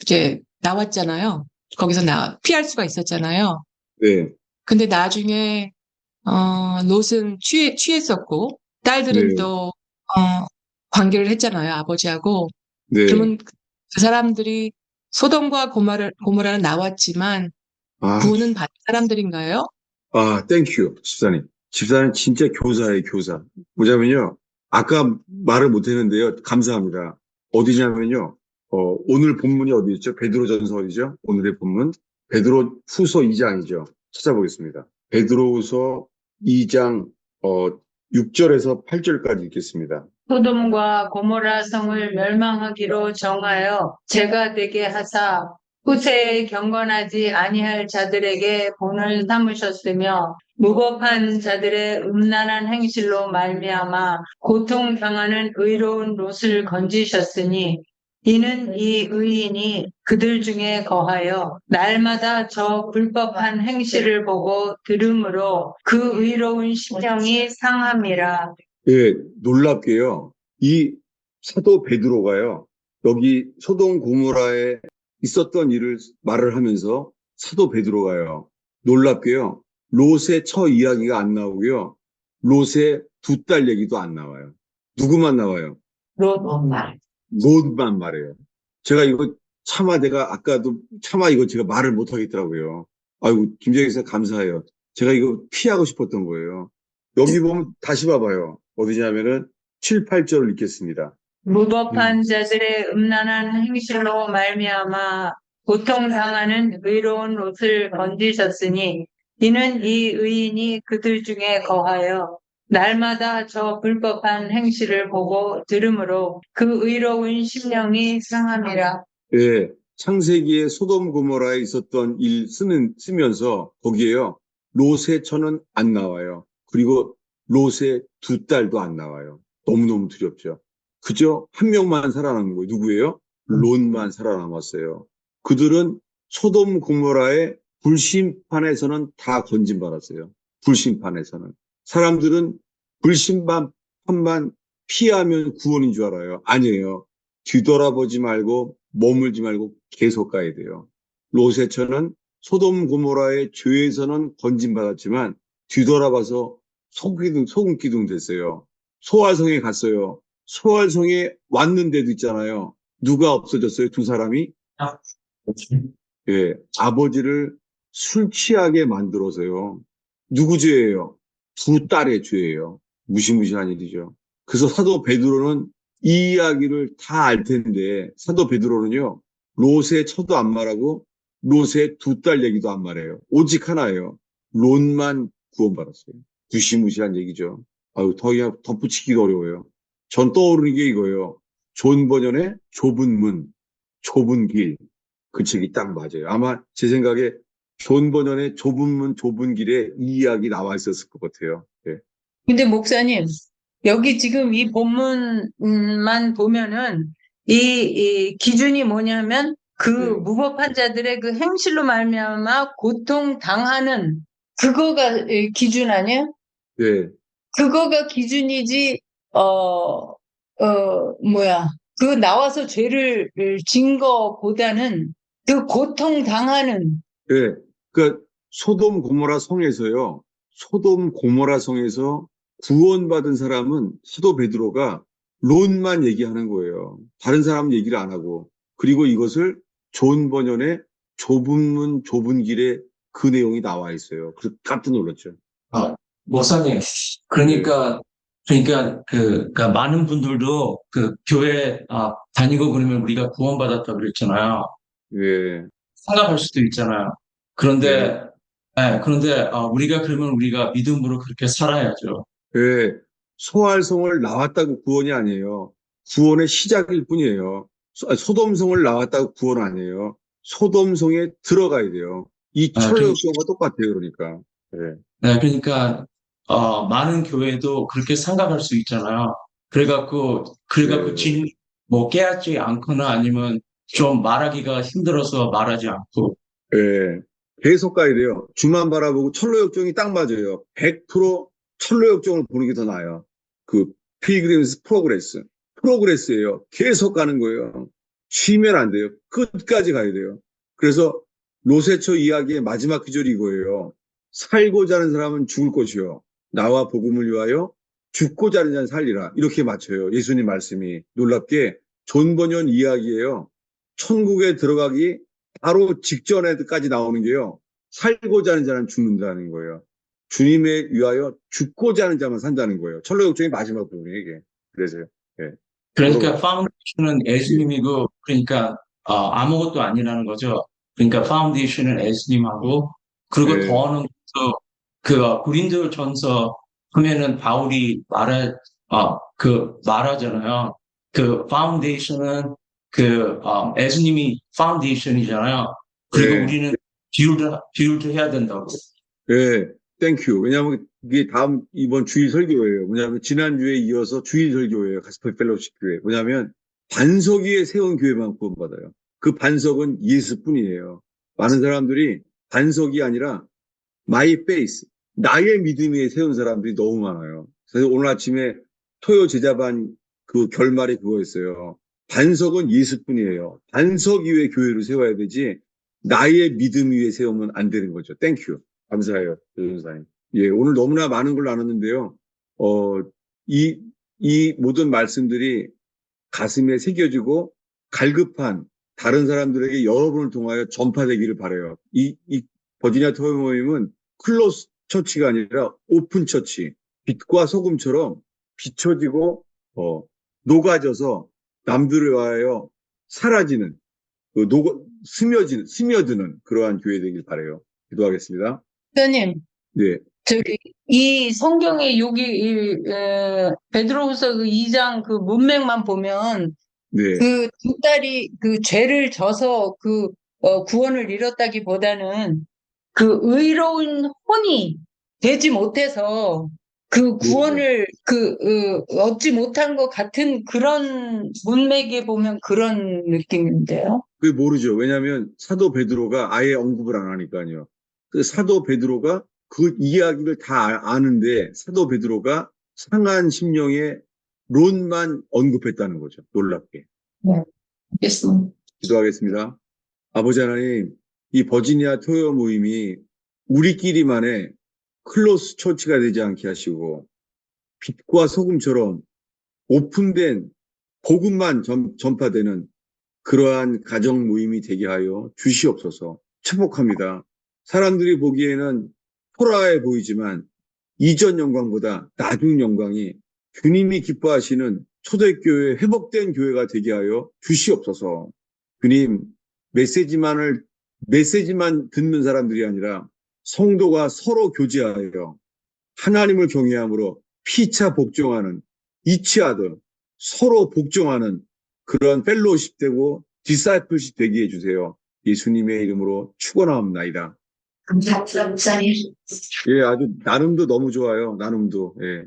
이제 나왔잖아요. 거기서 피할 수가 있었잖아요. 네, 근데 나중에 롯은 취했었고 딸들은 네, 또 관계를 했잖아요, 아버지하고. 네. 그러면 그 사람들이 소돔과 고모라는 나왔지만 아, 구원은 받은 사람들인가요? 땡큐, 집사님. 집사님 진짜 교사예요, 교사. 뭐냐면요. 아까 말을 못했는데요. 감사합니다. 어디냐면요. 오늘 본문이 어디였죠? 베드로전서 어디죠? 오늘의 본문 베드로 후서 2장이죠. 찾아보겠습니다. 베드로후서 2장 6절에서 8절까지 읽겠습니다. 소돔과 고모라 성을 멸망하기로 정하여 제가 되게 하사 후세에 경건하지 아니할 자들에게 본을 삼으셨으며 무법한 자들의 음란한 행실로 말미암아 고통당하는 의로운 롯을 건지셨으니 이는 이 의인이 그들 중에 거하여 날마다 저 불법한 행실을 보고 들음으로 그 의로운 심령이 상함이라. 예, 놀랍게요. 이 사도 베드로가요. 여기 소돔 고모라에 있었던 일을 말을 하면서 사도 베드로가요. 놀랍게요. 롯의 처 이야기가 안 나오고요. 롯의 두 딸 얘기도 안 나와요. 누구만 나와요? 롯. 롯만 말해요. 제가 이거 차마 내가 아까도 차마 이거 제가 말을 못 하겠더라고요. 아이고, 김정희 씨 감사해요. 제가 이거 피하고 싶었던 거예요. 여기 보면 다시 봐봐요. 어디냐면은 7, 8절을 읽겠습니다. 무법한 자들의 음란한 행실로 말미암아 고통당하는 의로운 롯을 건지셨으니 이는 이 의인이 그들 중에 거하여 날마다 저 불법한 행실을 보고 들음으로 그 의로운 심령이 상함이라. 예, 창세기에 소돔 고모라에 있었던 일 쓰면서 거기에요. 롯의 처는 안 나와요. 그리고 롯의 두 딸도 안 나와요. 너무너무 두렵죠. 그저 한 명만 살아남은 거예요. 누구예요? 롯만 살아남았어요. 그들은 소돔 고모라의 불심판에서는 다 건진받았어요. 불심판에서는. 사람들은 불심판만 피하면 구원인 줄 알아요. 아니에요. 뒤돌아보지 말고 머물지 말고 계속 가야 돼요. 롯의 처는 소돔 고모라의 죄에서는 건진받았지만 뒤돌아봐서 소금기둥 됐어요. 소알성에 갔어요. 소알성에 왔는데도 있잖아요. 누가 없어졌어요? 두 사람이? 예, 아버지를 술 취하게 만들어서요. 누구 죄예요? 두 딸의 죄예요. 무시무시한 일이죠. 그래서 사도 베드로는 이 이야기를 다 알 텐데 사도 베드로는요. 롯의 처도 안 말하고 롯의 두 딸 얘기도 안 말해요. 오직 하나예요. 롯만 구원받았어요. 무시무시한 얘기죠. 아유, 더 이상 덧붙이기가 어려워요. 전 떠오르는 게 이거예요. 존 버년의 좁은 문, 좁은 길. 그 책이 딱 맞아요. 아마 제 생각에 존 버년의 좁은 문, 좁은 길에 이 이야기 나와 있었을 것 같아요. 예. 근데 목사님, 여기 지금 이 본문만 보면은 이 기준이 뭐냐면 그 네. 무법한 자들의 그 행실로 말미암아 고통 당하는 그거가 기준 아니야? 예. 그거가 기준이지 뭐야 그 나와서 죄를 진 거보다는 그 고통 당하는 예. 그러니까 소돔 고모라 성에서요. 소돔 고모라 성에서 구원받은 사람은 사도 베드로가 롯만 얘기하는 거예요. 다른 사람 얘기를 안 하고. 그리고 이것을 존 버년의 좁은 문 좁은 길에 그 내용이 나와 있어요. 그래서 깜짝 놀랐죠. 목사님, 그러니까 많은 분들도 그 교회 다니고 그러면 우리가 구원받았다고 그랬잖아요. 예. 생각할 수도 있잖아요. 그런데, 우리가 그러면 우리가 믿음으로 그렇게 살아야죠. 예. 소알성을 나왔다고 구원이 아니에요. 구원의 시작일 뿐이에요. 소돔성을 나왔다고 구원 아니에요. 소돔성에 들어가야 돼요. 이 아, 철로 역경과 똑같아요. 그러니까. 예. 그러니까, 많은 교회도 그렇게 생각할 수 있잖아요. 그래갖고 예. 깨닫지 않거나 아니면 좀 말하기가 힘들어서 말하지 않고, 예. 계속 가야 돼요. 주만 바라보고 철로 역경이 딱 맞아요. 100% 철로 역경을 보는 게 더 나아요. 그 필그림스 프로그레스예요. 계속 가는 거예요. 쉬면 안 돼요. 끝까지 가야 돼요. 그래서 로세처 이야기의 마지막 구절이 이거예요. 살고자 하는 사람은 죽을 것이요. 나와 복음을 위하여 죽고자 하는 자는 살리라. 이렇게 맞춰요. 예수님 말씀이. 놀랍게 존 번연 이야기예요. 천국에 들어가기 바로 직전에까지 나오는 게요. 살고자 하는 자는 죽는다는 거예요. 주님에 위하여 죽고자 하는 자만 산다는 거예요. 철로역정의 마지막 부분이에요, 이게. 그래서요. 예. 그러니까 파운데이션은 예수님이고, 그러니까 아무것도 아니라는 거죠. 그러니까 파운데이션은 예수님하고, 그리고 예. 더는 그 고린도전서 하면은 바울이 말하잖아요. 그 파운데이션은 예수님이 파운데이션이잖아요. 그리고 예. 우리는 빌드 해야 된다고. 예. 땡큐. 왜냐하면 이게 이번 주일 설교예요. 뭐냐면 지난주에 이어서 주일 설교예요. 가스펠 펠로우십 교회. 뭐냐면 반석 위에 세운 교회만 구원받아요. 그 반석은 예수뿐이에요. 많은 사람들이 반석이 아니라 마이 페이스, 나의 믿음 위에 세운 사람들이 너무 많아요. 그래서 오늘 아침에 토요 제자반 그 결말이 그거였어요. 반석은 예수뿐이에요. 반석 위에 교회를 세워야 되지 나의 믿음 위에 세우면 안 되는 거죠. 땡큐. 감사해요. 변호사님. 예, 오늘 너무나 많은 걸 나눴는데요. 이 모든 말씀들이 가슴에 새겨지고 갈급한 다른 사람들에게 여러분을 통하여 전파되기를 바라요. 이 버지니아 토요 모임은 클로스 처치가 아니라 오픈 처치, 빛과 소금처럼 비춰지고 녹아져서 남들을 위하여 사라지는 스며드는 그러한 교회 되길 바라요. 기도하겠습니다. 목사님, 네, 이 성경에 베드로후서 그 2장 그 문맥만 보면 네, 그 두 딸이 그 죄를 져서 구원을 잃었다기보다는 그 의로운 혼이 되지 못해서 그 구원을 얻지 못한 것 같은 그런 문맥에 보면 그런 느낌인데요. 그게 모르죠. 왜냐하면 사도 베드로가 아예 언급을 안 하니까요. 그 사도 베드로가 그 이야기를 다 아는데 사도 베드로가 상한 심령의 론만 언급했다는 거죠. 놀랍게. 네, 알겠습니다. 기도하겠습니다. 아버지 하나님, 이 버지니아 토요 모임이 우리끼리만의 클로스 처치가 되지 않게 하시고 빛과 소금처럼 오픈된 복음만 전파되는 그러한 가정 모임이 되게 하여 주시옵소서. 축복합니다. 사람들이 보기에는 초라해 보이지만 이전 영광보다 나중 영광이 주님이 기뻐하시는 초대교회 회복된 교회가 되게 하여 주시옵소서. 주님, 메시지만 듣는 사람들이 아니라 성도가 서로 교제하여 하나님을 경외함으로 피차 복종하는 이치하듯 서로 복종하는 그런 펠로우십 되고 디사이플십 되게 해주세요. 예수님의 이름으로 축원하옵나이다. 감사합니다, 목사님. 예, 아주 나눔도 너무 좋아요. 나눔도. 예.